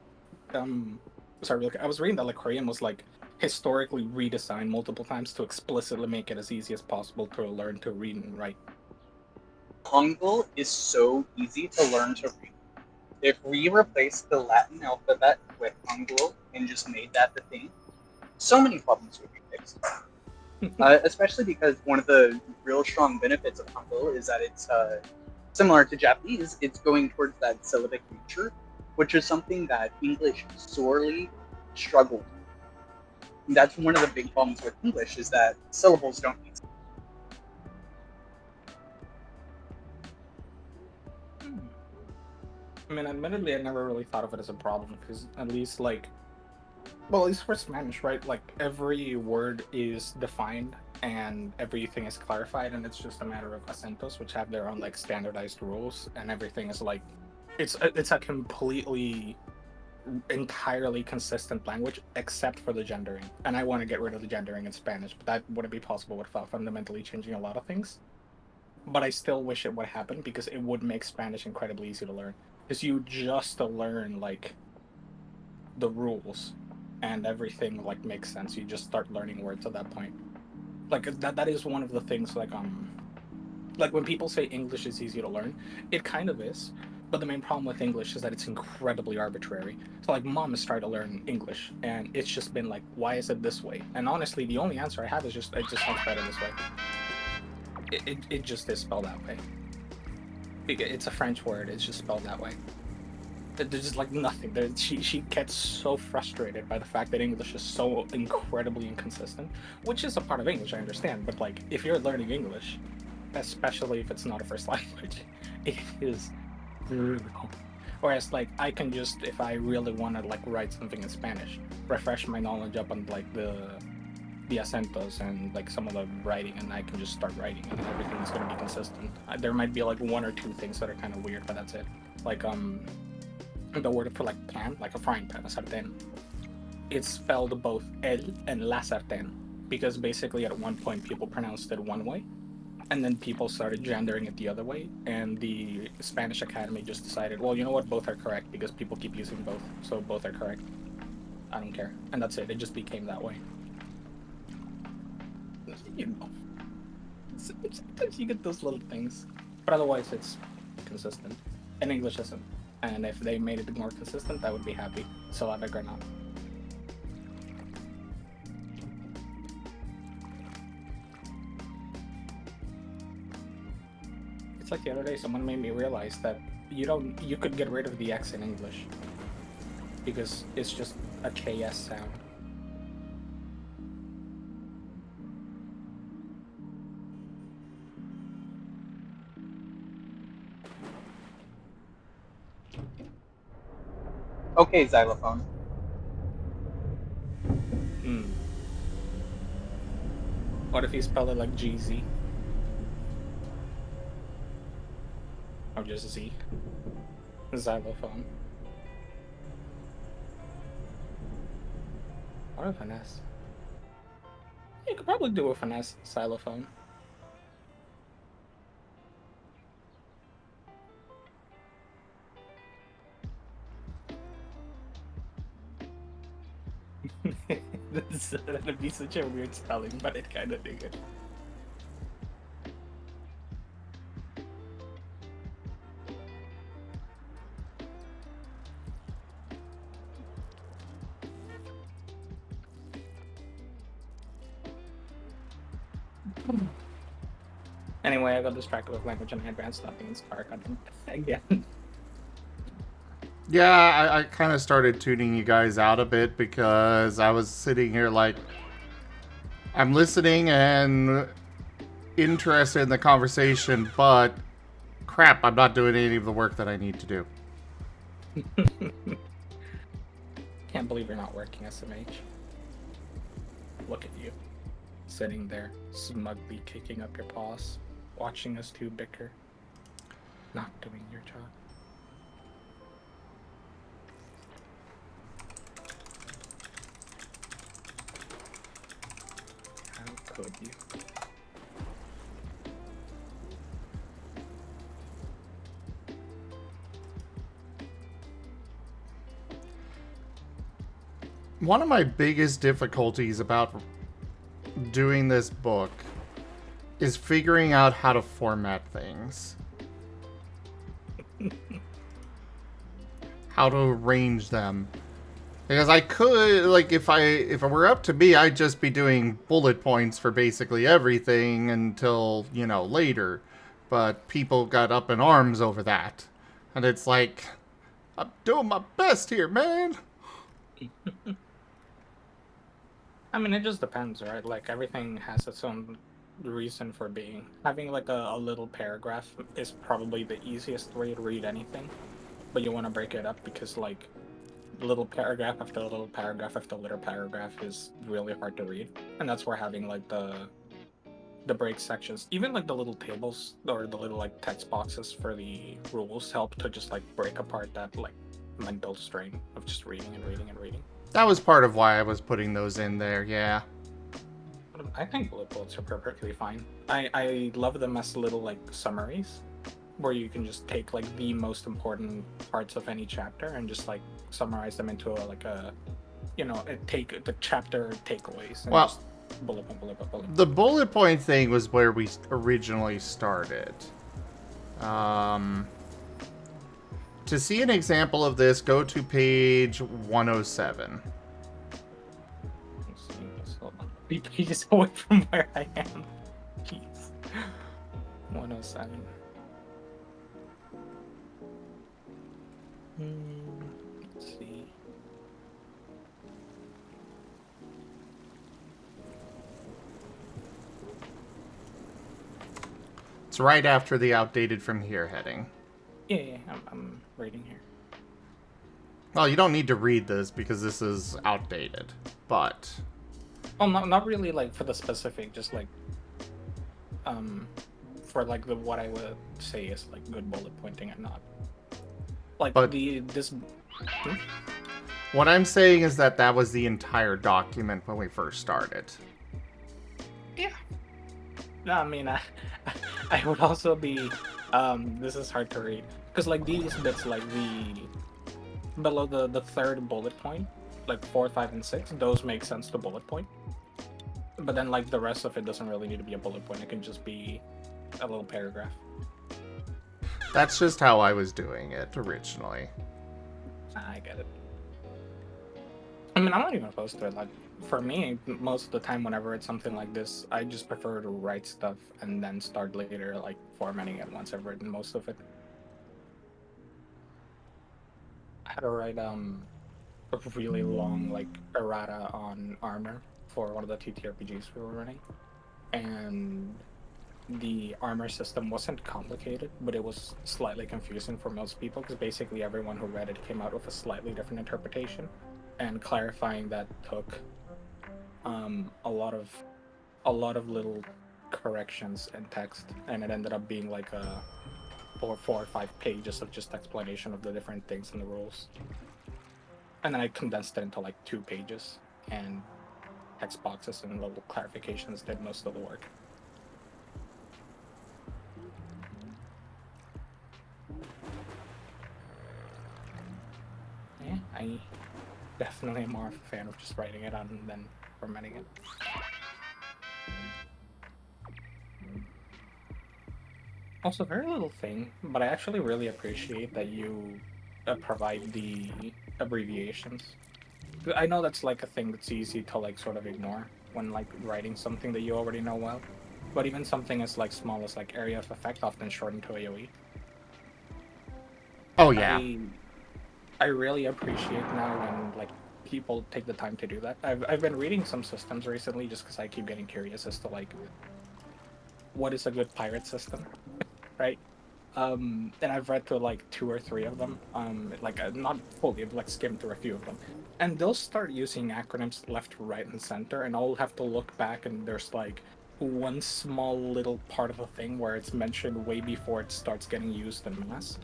sorry, I was reading that like Korean was like historically redesigned multiple times to explicitly make it as easy as possible to learn to read and write. Hangul is so easy to learn to read. If we replaced the Latin alphabet with Hangul and just made that the thing, so many problems would be fixed. Especially because one of the real strong benefits of Hangul is that it's similar to Japanese. It's going towards that syllabic nature, which is something that English sorely struggled. And that's one of the big problems with English is that syllables don't make sense. I mean, admittedly, I never really thought of it as a problem because at least like, well, at least for Spanish, right? Like every word is defined and everything is clarified, and it's just a matter of acentos, which have their own like standardized rules, and everything is like, it's a completely entirely consistent language except for the gendering. And I want to get rid of the gendering in Spanish, but that wouldn't be possible without fundamentally changing a lot of things. But I still wish it would happen because it would make Spanish incredibly easy to learn. Because you just learn like the rules and everything like makes sense. You just start learning words at that point. Like that is one of the things like when people say English is easy to learn, it kind of is. But the main problem with English is that it's incredibly arbitrary. So like mom has tried to learn English and it's just been like, why is it this way? And honestly, the only answer I have is just it just sounds better this way. It just is spelled that way. It's a French word, it's just spelled that way. There's just like nothing. She gets so frustrated by the fact that English is so incredibly inconsistent, which is a part of English, I understand. But like, if you're learning English, especially if it's not a first language, it is brutal. Whereas like, I can just, if I really want to like write something in Spanish, refresh my knowledge up on like the acentos and like some of the writing, and I can just start writing, and everything's gonna be consistent. There might be like one or two things that are kind of weird, but that's it. Like the word for like pan, like a frying pan, a sartén, it's spelled both el and la sartén, because basically at one point people pronounced it one way, and then people started gendering it the other way, and the Spanish Academy just decided, well, you know what, both are correct because people keep using both, so both are correct. I don't care, and that's it. It just became that way. You know, sometimes you get those little things, but otherwise it's consistent, and English isn't. And if they made it more consistent, I would be happy. So I or not. It's like the other day, someone made me realize that you could get rid of the X in English because it's just a KS sound. Okay, xylophone. What if you spell it like GZ? Or just Z? Xylophone. Or a finesse. You could probably do a finesse xylophone. That'd be such a weird spelling, but it kind of dig it. Anyway, I got distracted with language and I advanced nothing in Spark again. Yeah, I kind of started tuning you guys out a bit because I was sitting here like, I'm listening and interested in the conversation, but crap, I'm not doing any of the work that I need to do. Can't believe you're not working, SMH. Look at you. Sitting there, smugly kicking up your paws, watching us two bicker. Not doing your job. How could you? One of my biggest difficulties about doing this book is figuring out how to format things. How to arrange them. Because I could, like, if it were up to me, I'd just be doing bullet points for basically everything until, you know, later. But people got up in arms over that. And it's like, I'm doing my best here, man. I mean, it just depends, right? Like, everything has its own reason for being. Having, like, a little paragraph is probably the easiest way to read anything. but you want to break it up because like little paragraph after little paragraph after little paragraph is really hard to read, and that's where having like the break sections, even like the little tables or the little like text boxes for the rules, help to just like break apart that like mental strain of just reading and reading and reading. That was part of why I was putting those in there, yeah. I think bullet points are perfectly fine. I love them as little like summaries where you can just take like the most important parts of any chapter and just like summarize them into take the chapter takeaways and Well, just bullet point, bullet point, bullet point. The bullet point thing was where we originally started. To see an example of this, go to page 107. Let's see, hold on. 3 pages away from where I am. Jeez. 107. Let's see. It's right after the outdated from here heading. Yeah, I'm reading here. Well, you don't need to read this because this is outdated, but... Oh, not really like for the specific, just like for like the what I would say is like good bullet pointing and not like But- this. What I'm saying is that that was the entire document when we first started. Yeah. No, I mean I would also be this is hard to read because like these bits like the below the third bullet point, like 4, 5, and 6, those make sense to bullet point. But then like the rest of it doesn't really need to be a bullet point. It can just be a little paragraph. That's just how I was doing it originally. I get it. I mean, I'm not even opposed to it. Like, for me, most of the time, whenever it's something like this, I just prefer to write stuff and then start later, like, formatting it once I've written most of it. I had to write, a really long, like, errata on armor for one of the ttrpgs we were running. And the armor system wasn't complicated, but it was slightly confusing for most people, because basically everyone who read it came out with a slightly different interpretation. And clarifying that took a lot of little corrections in text, and it ended up being like a 4 or 5 pages of just explanation of the different things in the rules. And then I condensed it into like 2 pages, and text boxes and little clarifications did most of the work. Yeah, I definitely am more of a fan of just writing it out and then formatting it. Also, very little thing, but I actually really appreciate that you provide the abbreviations. I know that's like a thing that's easy to like sort of ignore when like writing something that you already know well, but even something as like small as like area of effect, often shortened to AoE. Oh, yeah. I really appreciate now when like people take the time to do that. I've been reading some systems recently just because I keep getting curious as to like what is a good pirate system, right? And I've read through like 2 or 3 of them, not fully, I've like skimmed through a few of them, and they'll start using acronyms left, right, and center, and I'll have to look back and there's like one small little part of a thing where it's mentioned way before it starts getting used en masse.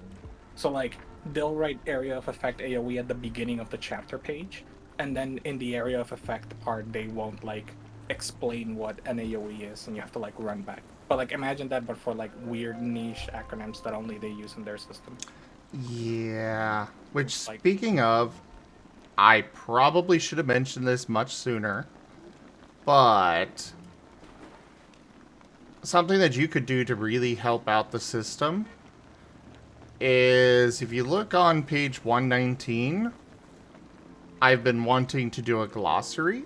So like they'll write area of effect AoE at the beginning of the chapter page, and then in the area of effect part they won't like explain what an AoE is, and you have to like run back. But like imagine that, but for like weird niche acronyms that only they use in their system. Yeah. Which, Like- speaking of, I probably should have mentioned this much sooner, but something that you could do to really help out the system is if you look on page 119, I've been wanting to do a glossary.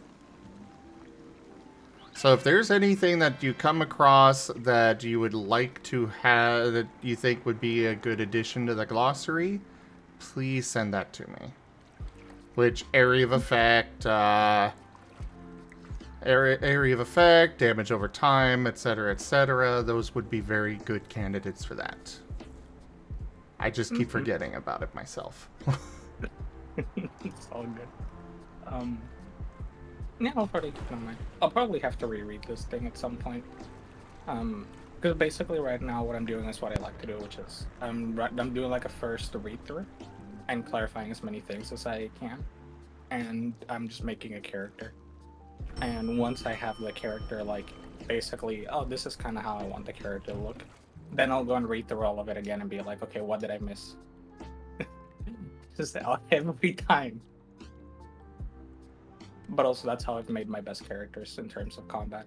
So if there's anything that you come across that you would like to have, that you think would be a good addition to the glossary, please send that to me. Which area of effect, area of effect, damage over time, etc., etc. Those would be very good candidates for that. I just keep forgetting about it myself. It's all good. Yeah, I'll probably keep it in mind. I'll probably have to reread this thing at some point. Because basically right now what I'm doing is what I like to do, which is I'm doing like a first read through and clarifying as many things as I can, and I'm just making a character. And once I have the character, like basically, oh, this is kind of how I want the character to look, then I'll go and read through all of it again and be like, okay, what did I miss? Just every time. But also, that's how I've made my best characters in terms of combat,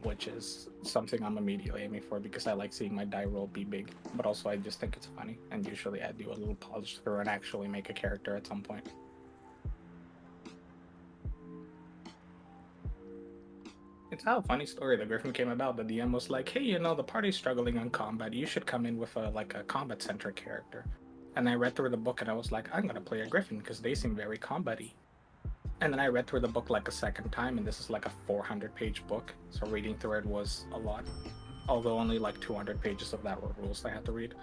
which is something I'm immediately aiming for because I like seeing my die roll be big. But also, I just think it's funny, and usually I do a little polish through and actually make a character at some point. It's how a funny story the Griffin came about. The DM was like, "Hey, you know, the party's struggling on combat. You should come in with a combat-centric character." And I read through the book and I was like, "I'm gonna play a Griffin because they seem very combat-y." And then I read through the book like a second time, and this is like a 400-page book, so reading through it was a lot. Although only like 200 pages of that were rules I had to read.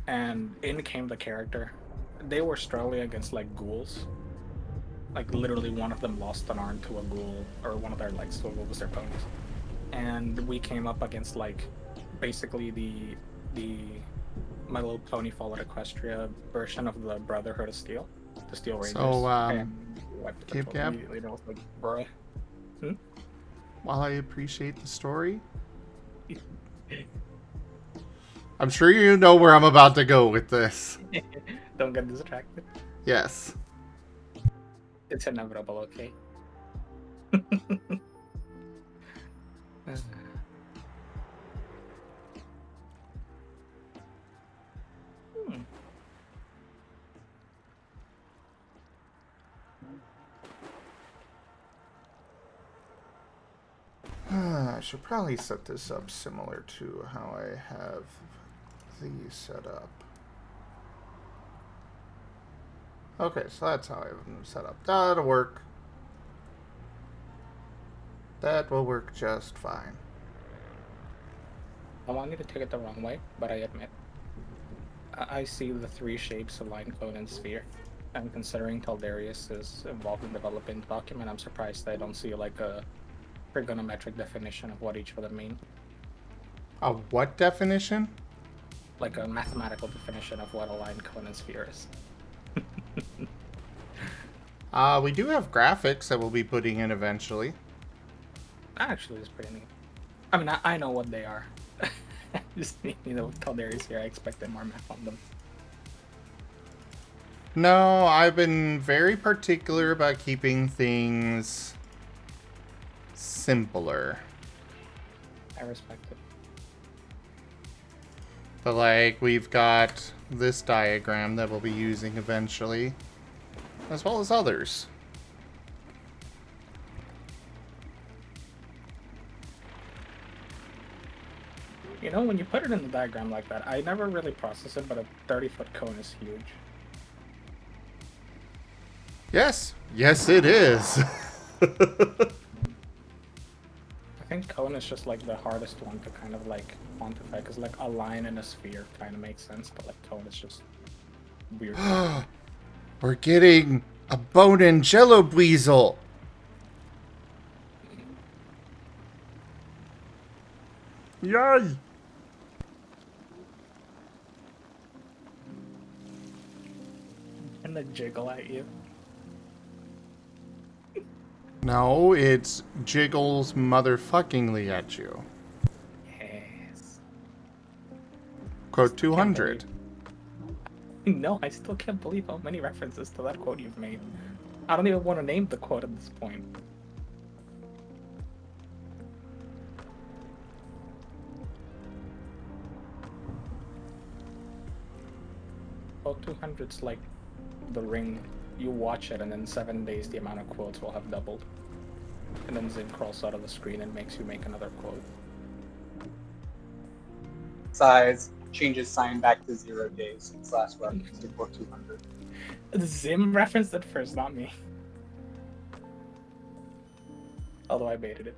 And in came the character. They were struggling against like ghouls. Like literally one of them lost an arm to a ghoul, or one of their legs to a ghoul was their ponies. And we came up against like basically the My Little Pony Followed Equestria version of the Brotherhood of Steel, the Steel Rangers. So, and wiped the Kib controls Gab? immediately, and I was like, bruh. While I appreciate the story, I'm sure you know where I'm about to go with this. Don't get distracted. Yes. It's inevitable, okay? I should probably set this up similar to how I have these set up. Okay, so that's how I have them set up. That'll work. That will work just fine. I wanted to take it the wrong way, but I admit. I see the three shapes of line, cone, and sphere. And considering Taldarius is involved in developing the document, I'm surprised I don't see like a trigonometric definition of what each of them mean. A what definition? Like a mathematical definition of what a line, cone, and sphere is. We do have graphics that we'll be putting in eventually. That actually is pretty neat. I mean, I know what they are. Just, you know, with Taldarius here, I expected more math on them. No, I've been very particular about keeping things simpler. I respect it. But like, we've got this diagram that we'll be using eventually, as well as others. You know, when you put it in the diagram like that, I never really process it, but a 30-foot cone is huge. Yes, yes it is. I think cone is just like the hardest one to kind of like quantify, because like a line and a sphere kind of makes sense, but like cone is just weird. We're getting a bone and jello weasel. Yay! And they jiggle at you. No, it's jiggles motherfuckingly at you. Yes. Quote 200. No, I still can't believe how many references to that quote you've made. I don't even want to name the quote at this point. Quote 200's like The Ring. You watch it, and in 7 days the amount of quotes will have doubled. And then Zim crawls out of the screen and makes you make another quote. Size changes sign back to 0 days since last reference to quote 200. Zim referenced it first, not me. Although I baited it.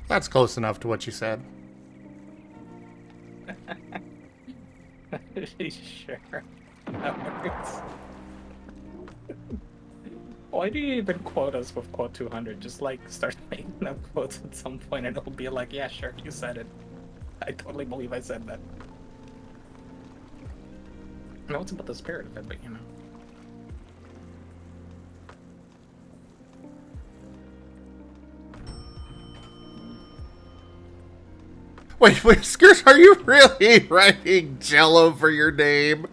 That's close enough to what you said. Sure. That works. Why do you even quote us with quote 200? Just like start making up quotes at some point and it'll be like, yeah, sure, you said it. I totally believe I said that. I know it's about the spirit of it, but you know. Wait, Whiskers, are you really writing Jello for your name?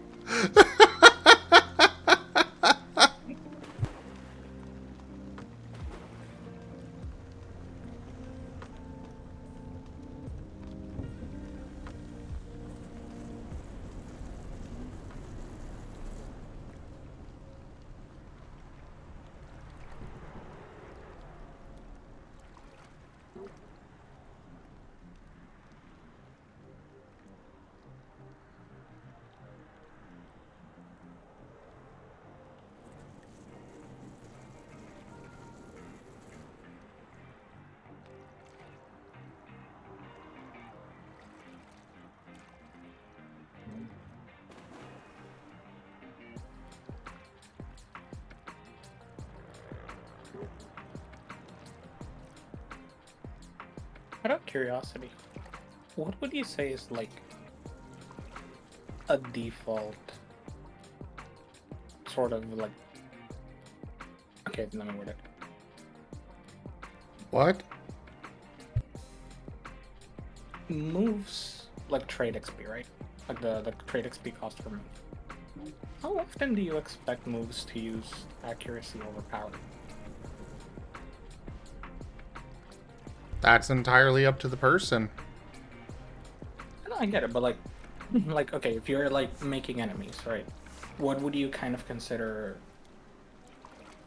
Out of curiosity, what would you say is like a default sort of like? Okay, let me word it. What? Moves like trade XP, right? Like the trade XP cost per move. How often do you expect moves to use accuracy over power? That's entirely up to the person. No, I get it, but like, like okay, if you're like making enemies, right? What would you kind of consider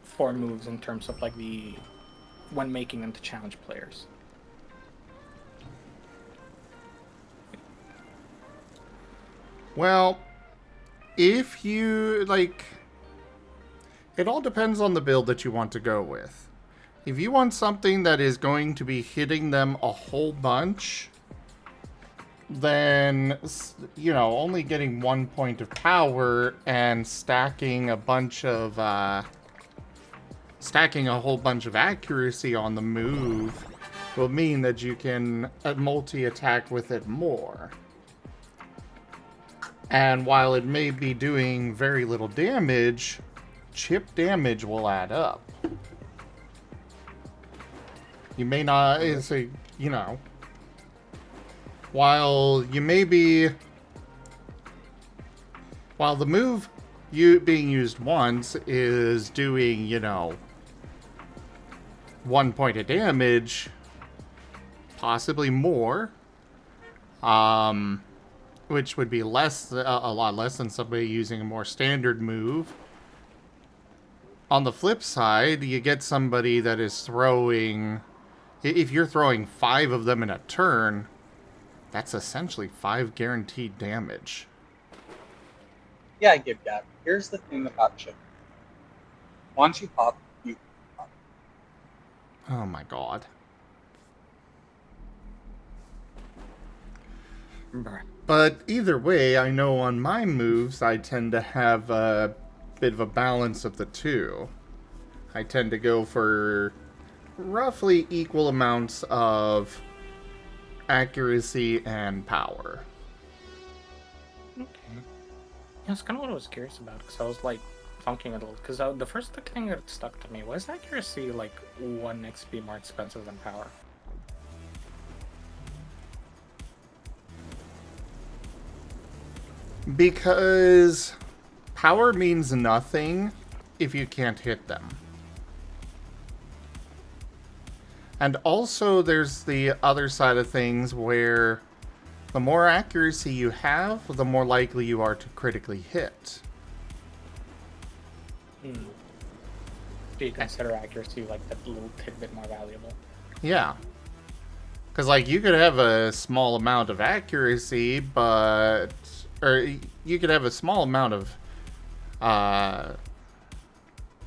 for moves in terms of like the when making them to challenge players? Well, if you, like... It all depends on the build that you want to go with. If you want something that is going to be hitting them a whole bunch, then, you know, only getting 1 point of power and stacking a bunch of, stacking a whole bunch of accuracy on the move will mean that you can multi-attack with it more. And while it may be doing very little damage, chip damage will add up. You may not, it's a, you know, while you may be, while the move being used once is doing, you know, 1 point of damage, possibly more, which would be less, a lot less than somebody using a more standard move. On the flip side, you get somebody that is throwing, if you're throwing 5 of them in a turn, that's essentially 5 guaranteed damage. Yeah, I give that. Here's the thing about chip. Once you pop, you pop. Oh my god. But either way, I know on my moves, I tend to have a bit of a balance of the two. I tend to go for roughly equal amounts of accuracy and power. Okay. Yeah, that's kind of what I was curious about, because I was like funking a little. Because the first thing that stuck to me was accuracy like 1 XP more expensive than power. Because power means nothing if you can't hit them. And also there's the other side of things where the more accuracy you have, the more likely you are to critically hit. Do you consider accuracy like that little tidbit more valuable? Yeah. Because, like, you could have a small amount of accuracy, but... Or you could have a small amount of...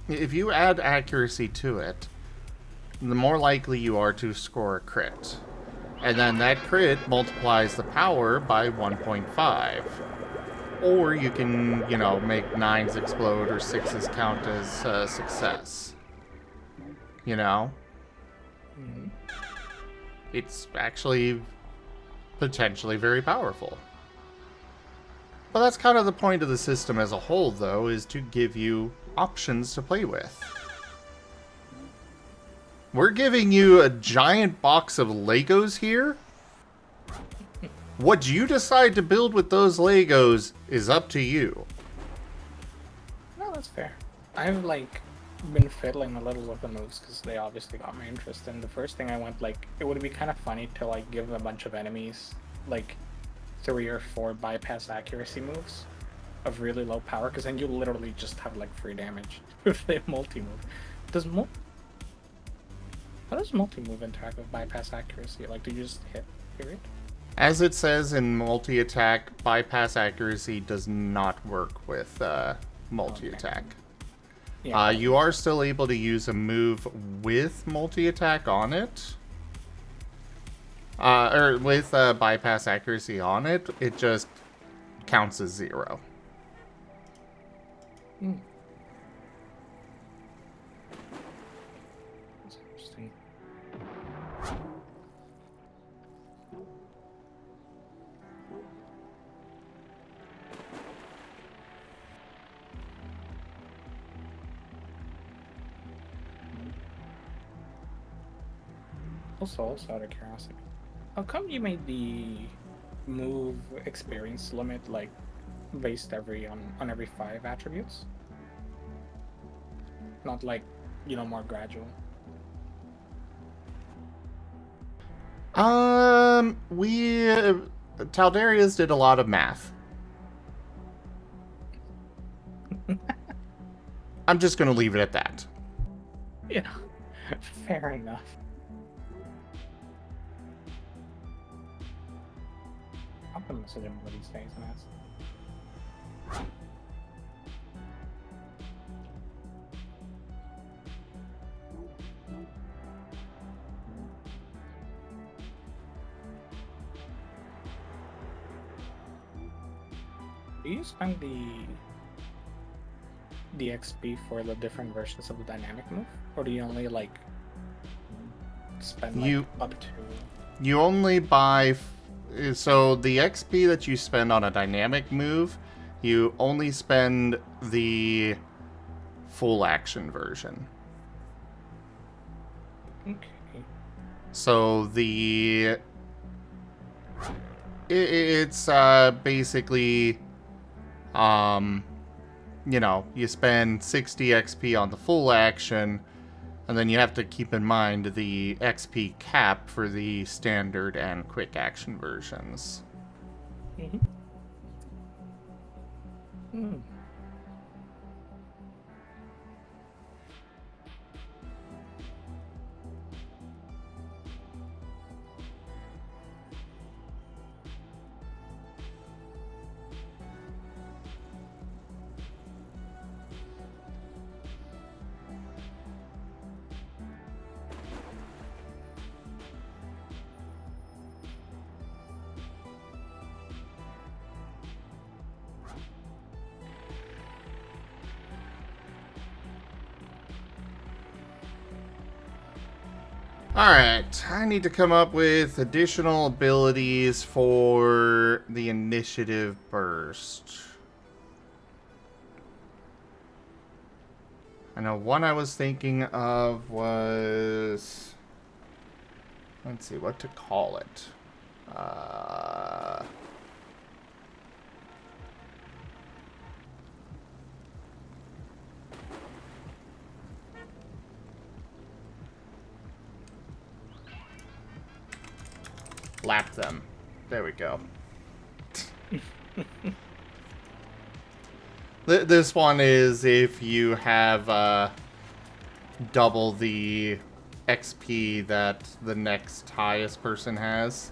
if you add accuracy to it, the more likely you are to score a crit. And then that crit multiplies the power by 1.5. Or you can, you know, make 9s explode or 6s count as a success. You know? Mhm. It's actually potentially very powerful. But that's kind of the point of the system as a whole, though, is to give you options to play with. We're giving you a giant box of Legos here. What you decide to build with those Legos is up to you. No, that's fair. I've like been fiddling a little with the moves because they obviously got my interest. And the first thing I went like, it would be kind of funny to like give a bunch of enemies like 3 or 4 bypass accuracy moves of really low power, because then you literally just have like free damage if they multi move. Does how does multi move interact with bypass accuracy? Like, do you just hit? Period. As it says in multi-attack, bypass accuracy does not work with multi-attack. Yeah. You are still able to use a move with multi-attack on it. Or with bypass accuracy on it, it just counts as 0. Hmm. That's interesting. Also out of curiosity, how come you made the move experience limit like based on every 5 attributes? Not like, you know, more gradual. Taldarius did a lot of math. I'm just gonna leave it at that. Yeah, fair enough. I'm gonna message him one of these days and ask. Do you spend the XP for the different versions of the dynamic move, or do you only like spend like up to? You only buy. So the XP that you spend on a dynamic move, you only spend the full action version. Okay. So it's basically, you know, you spend 60 XP on the full action, and then you have to keep in mind the XP cap for the standard and quick action versions. Mm-hmm. Hmm. Alright, I need to come up with additional abilities for the initiative burst. I know one I was thinking of was... Let's see, what to call it. Lap them. There we go. This one is if you have double the XP that the next highest person has.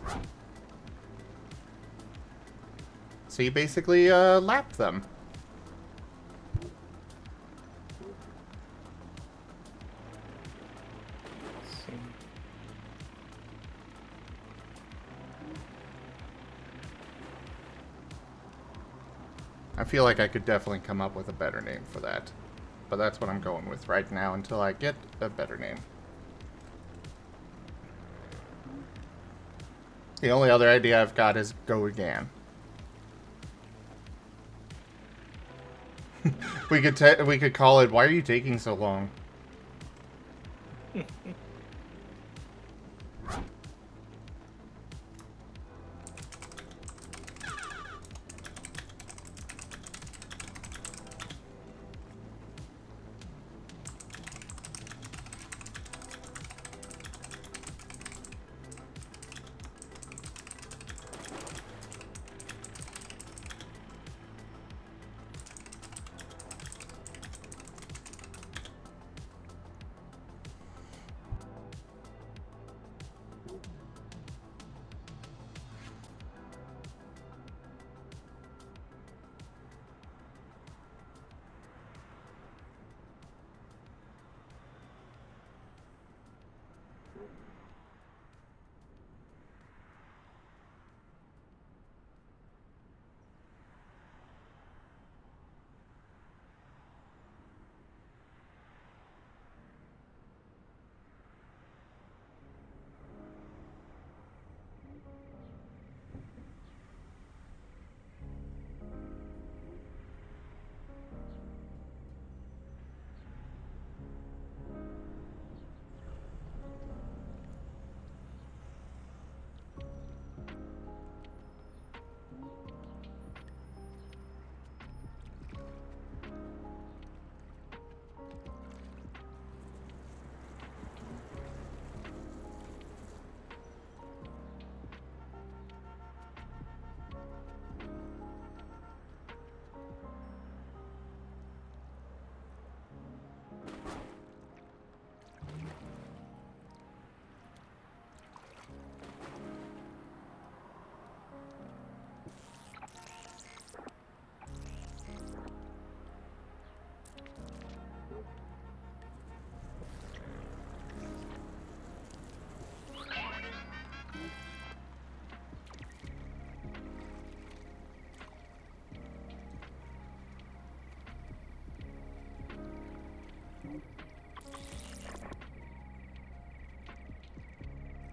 So you basically lap them. Let's see. I feel like I could definitely come up with a better name for that. But that's what I'm going with right now until I get a better name. The only other idea I've got is Go Again. we could call it Why Are You Taking So Long?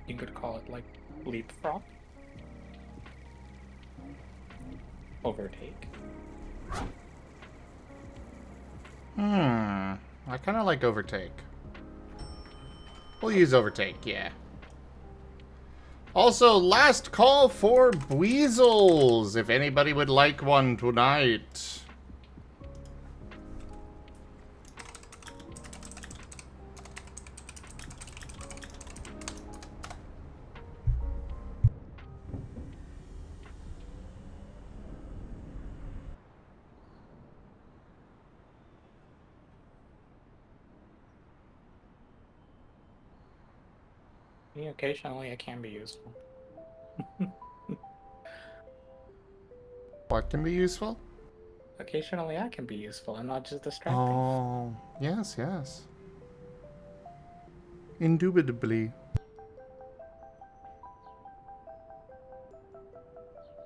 You could call it like leapfrog. Overtake. I kind of like Overtake. We'll use Overtake, yeah. Also, last call for Weasels, if anybody would like one tonight. Yeah, occasionally it can be useful. What can be useful? Occasionally I can be useful and not just distracting. Oh, yes, yes. Indubitably.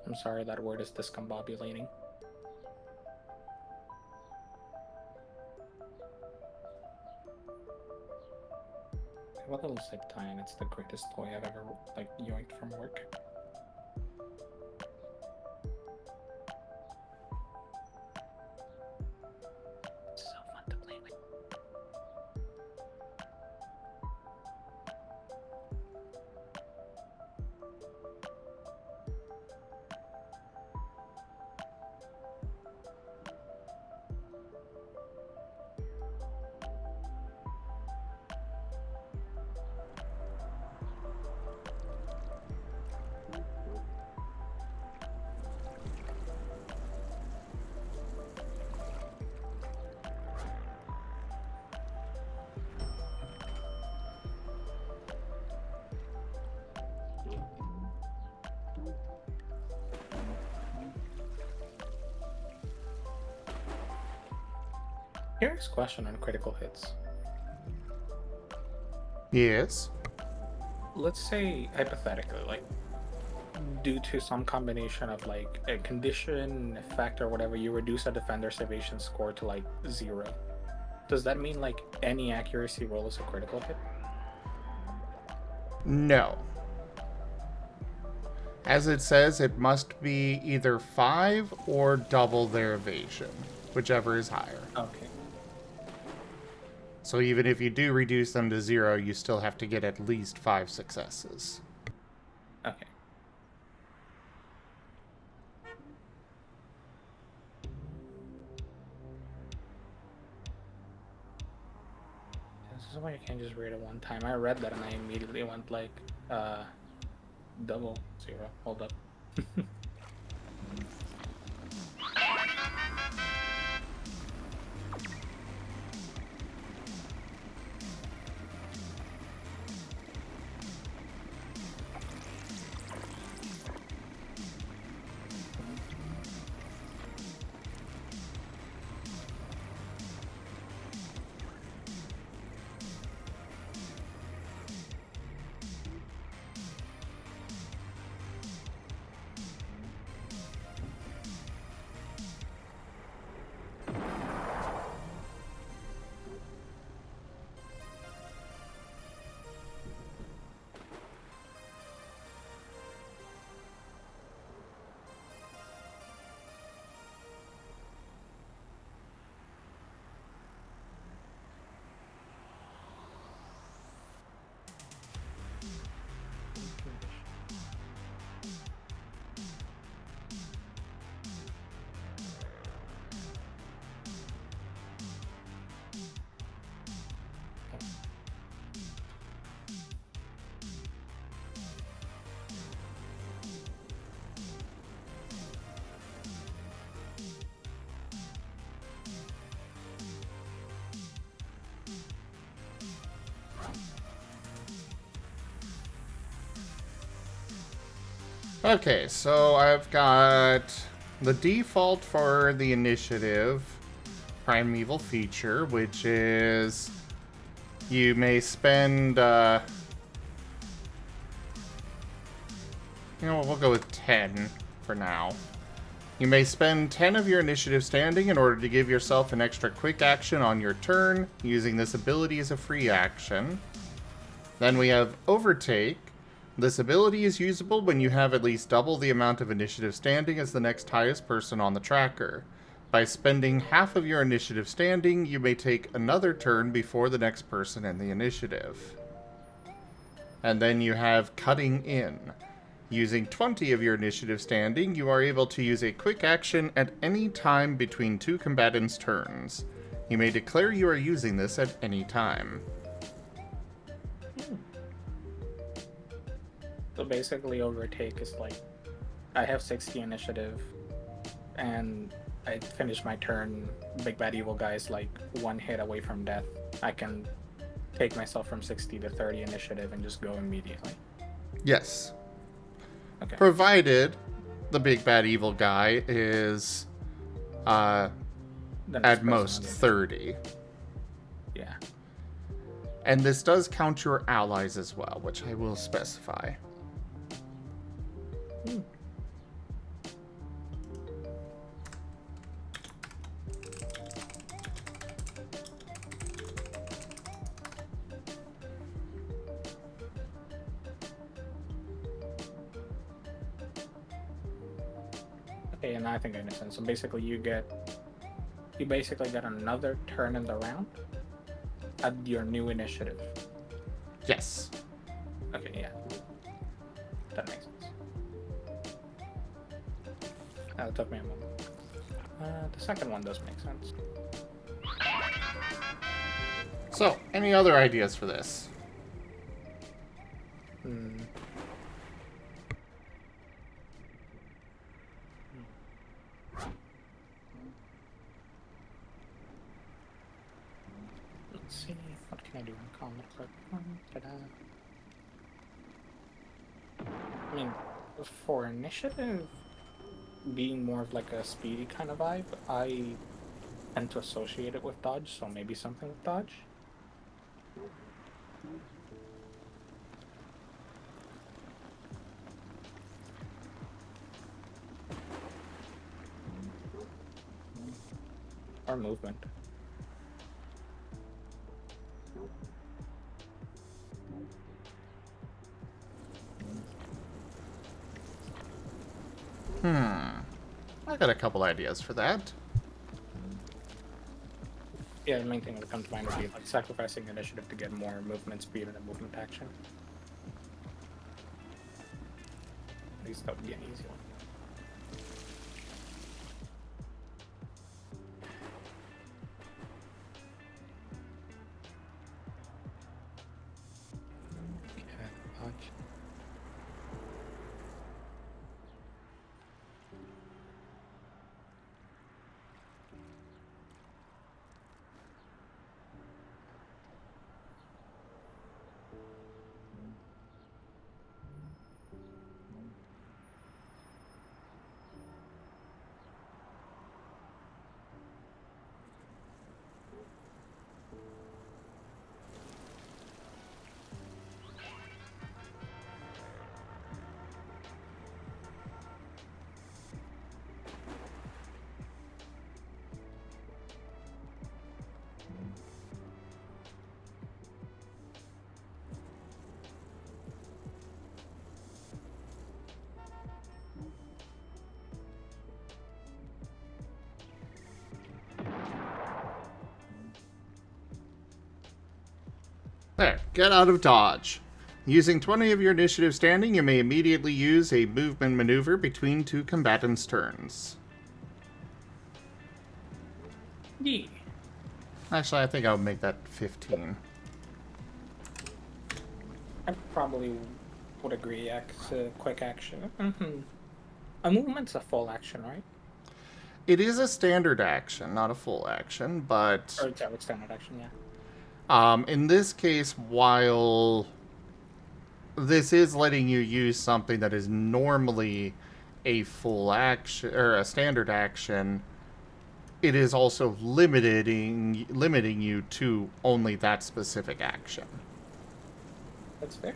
I'm sorry, that word is discombobulating. I have a little zip tie and it's the greatest toy I've ever like yoinked from work. It's so fun to play with. Here's a question on critical hits. Yes. Let's say, hypothetically, like, due to some combination of like a condition, effect, or whatever, you reduce a defender's evasion score to like 0. Does that mean like any accuracy roll is a critical hit? No. As it says, it must be either 5 or double their evasion, whichever is higher. Okay. So even if you do reduce them to 0, you still have to get at least 5 successes. Okay. This is why you can't just read it one time. I read that and I immediately went like, double 0. Hold up. Okay, so I've got the default for the initiative primeval feature, which is you may spend, we'll go with 10 for now. You may spend 10 of your initiative standing in order to give yourself an extra quick action on your turn, using this ability as a free action. Then we have Overtake. This ability is usable when you have at least double the amount of initiative standing as the next highest person on the tracker. By spending half of your initiative standing, you may take another turn before the next person in the initiative. And then you have Cutting In. Using 20 of your initiative standing, you are able to use a quick action at any time between two combatants' turns. You may declare you are using this at any time. So basically, Overtake is like, I have 60 initiative, and I finish my turn. Big Bad Evil Guy is like one hit away from death. I can take myself from 60 to 30 initiative and just go immediately. Yes. Okay. Provided the Big Bad Evil Guy is The next at person most on the- 30. Yeah. And this does count your allies as well, which I will specify. Okay, and I think I understand. So basically, you basically get another turn in the round at your new initiative. Yes. Okay, yeah. That makes sense. It took me a moment. The second one does make sense. So, any other ideas for this? Let's see. What can I do in combat clip? Ta-da. I mean, for initiative, being more of like a speedy kind of vibe, I tend to associate it with dodge, so maybe something with dodge. or movement. I got a couple ideas for that. Yeah, the main thing that comes to mind would be like sacrificing initiative to get more movement speed and a movement action. At least that would be an easy one. Punch. There, get out of dodge. Using 20 of your initiative standing, you may immediately use a movement maneuver between two combatants' turns. Yeah. Actually, I think I'll make that 15. I probably would agree, yeah, 'cause a quick action. A movement's a full action, right? It is a standard action, not a full action, but Or it's a standard action, yeah. in this case, while this is letting you use something that is normally a full action or a standard action, it is also limiting you to only that specific action. That's fair.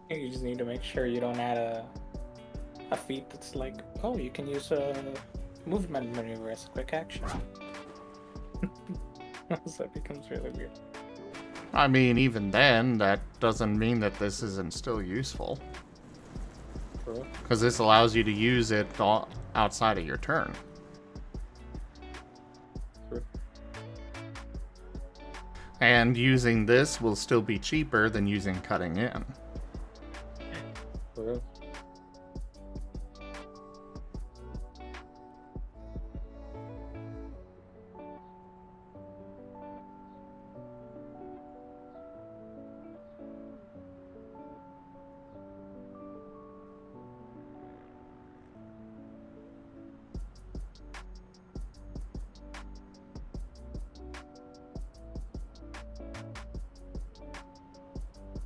You just need to make sure you don't add a feat that's like, oh, you can use a movement maneuver as a quick action. So it becomes really weird. I mean, even then, that doesn't mean that this isn't still useful. True. Because this allows you to use it outside of your turn. True. And using this will still be cheaper than using cutting in. True.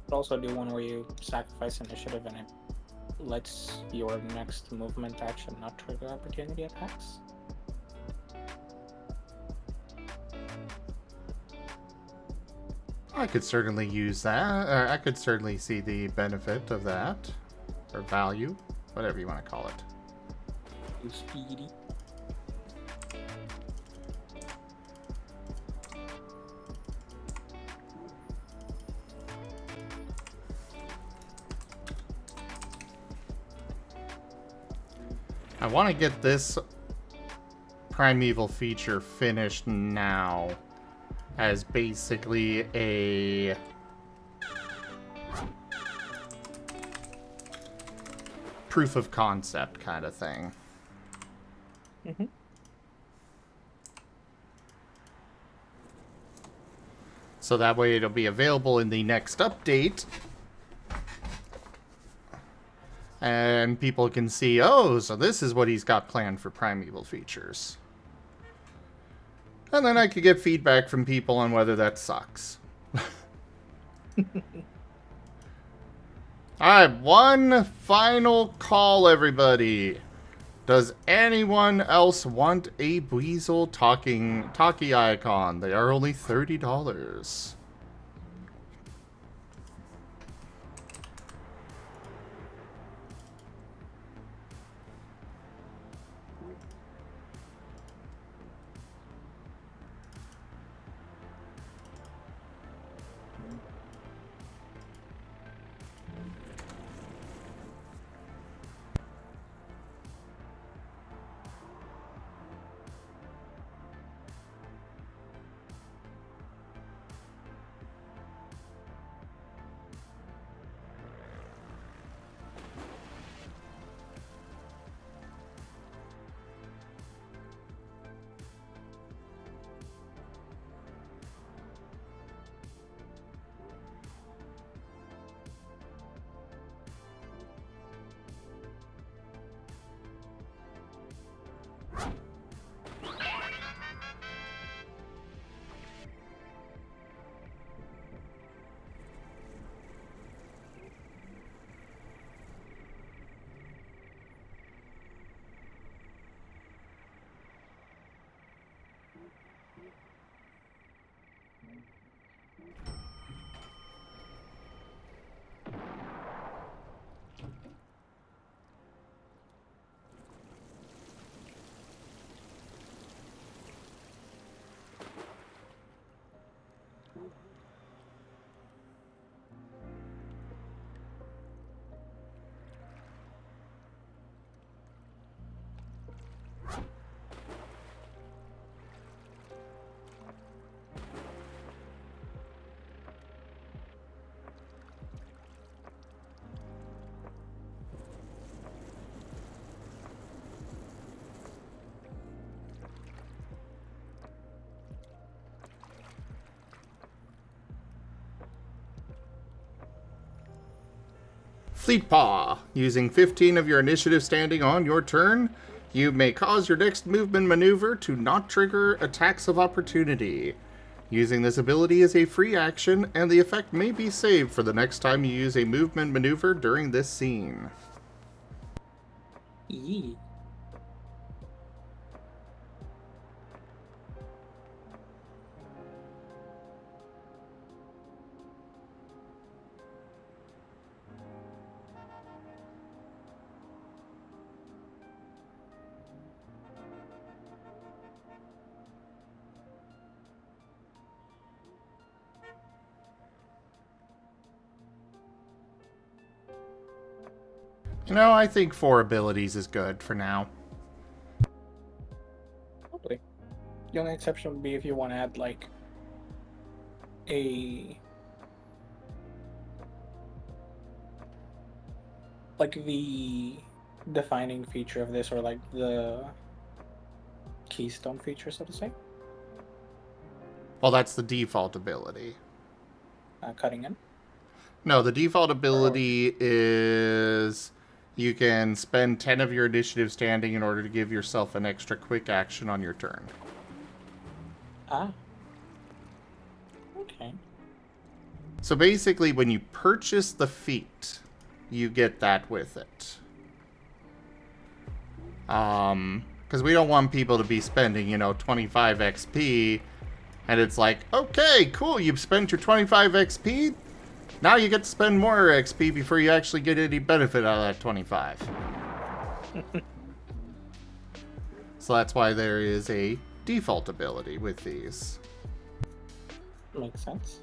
Also do one where you sacrifice initiative and it lets your next movement action not trigger opportunity attacks. I could certainly use that. Or I could certainly see the benefit of that. Or value. Whatever you want to call it. Too speedy. I want to get this primeval feature finished now as basically a proof of concept kind of thing. Mm-hmm. So that way it'll be available in the next update. And people can see, oh, so this is what he's got planned for primeval features. And then I could get feedback from people on whether that sucks. Alright, one final call, everybody. Does anyone else want a Weasel talkie icon? They are only $30. Fleet Paw. Using 15 of your initiative standing on your turn, you may cause your next movement maneuver to not trigger attacks of opportunity. Using this ability is a free action, and the effect may be saved for the next time you use a movement maneuver during this scene. Yee. You know, I think 4 abilities is good for now. Probably. The only exception would be if you want to add like a the defining feature of this, or like the keystone feature, so to say. Well, that's the default ability. Cutting in. No, the default ability is you can spend 10 of your initiative standing in order to give yourself an extra quick action on your turn. Ah. Okay. So basically, when you purchase the feat, you get that with it. Because we don't want people to be spending, 25 XP, and it's like, okay, cool, you've spent your 25 XP, now you get to spend more XP before you actually get any benefit out of that 25. So that's why there is a default ability with these. Makes sense.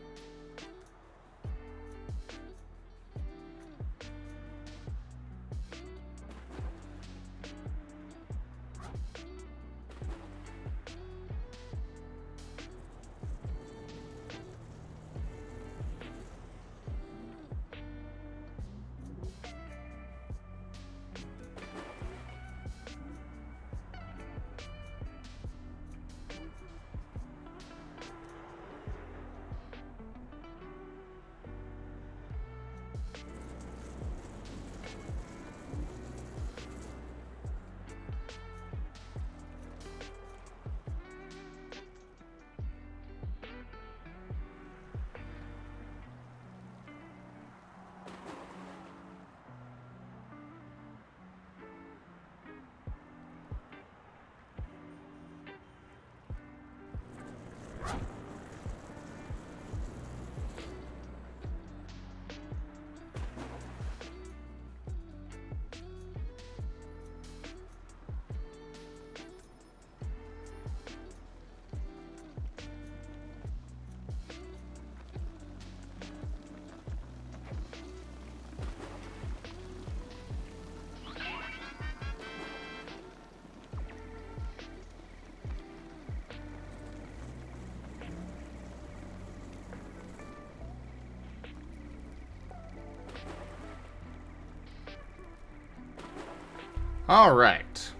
Alright.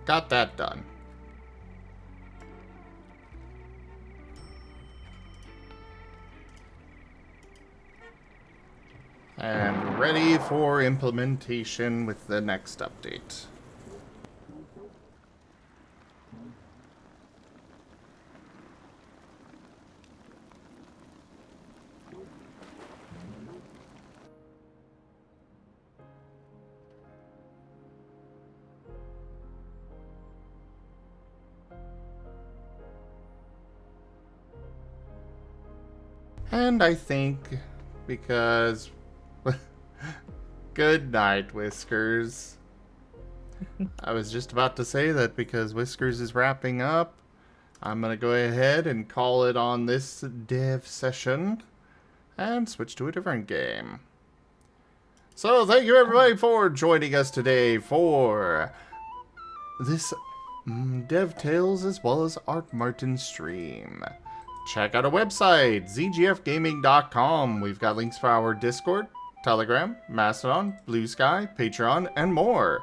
Got that done. And ready for implementation with the next update. And I think because... Good night, Whiskers. I was just about to say that because Whiskers is wrapping up, I'm going to go ahead and call it on this dev session and switch to a different game. So thank you everybody for joining us today for this Dev Tales as well as Art Marten stream. Check out our website, zgfgaming.com. We've got links for our Discord, Telegram, Mastodon, Blue Sky, Patreon, and more.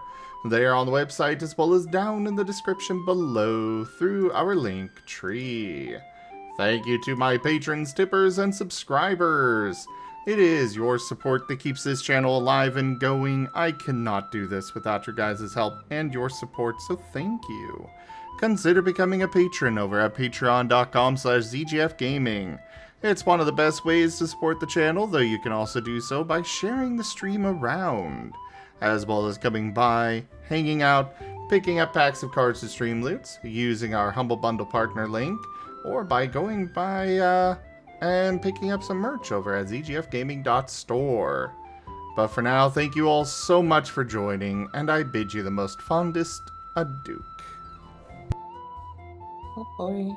They are on the website as well as down in the description below through our link tree. Thank you to my patrons, tippers, and subscribers. It is your support that keeps this channel alive and going. I cannot do this without your guys' help and your support, so thank you. Consider becoming a patron over at patreon.com/zgfgaming. It's one of the best ways to support the channel, though you can also do so by sharing the stream around, as well as coming by, hanging out, picking up packs of cards to stream loots, using our Humble Bundle partner link, or by going by and picking up some merch over at zgfgaming.store. But for now, thank you all so much for joining, and I bid you the most fondest adieu. Oh boy.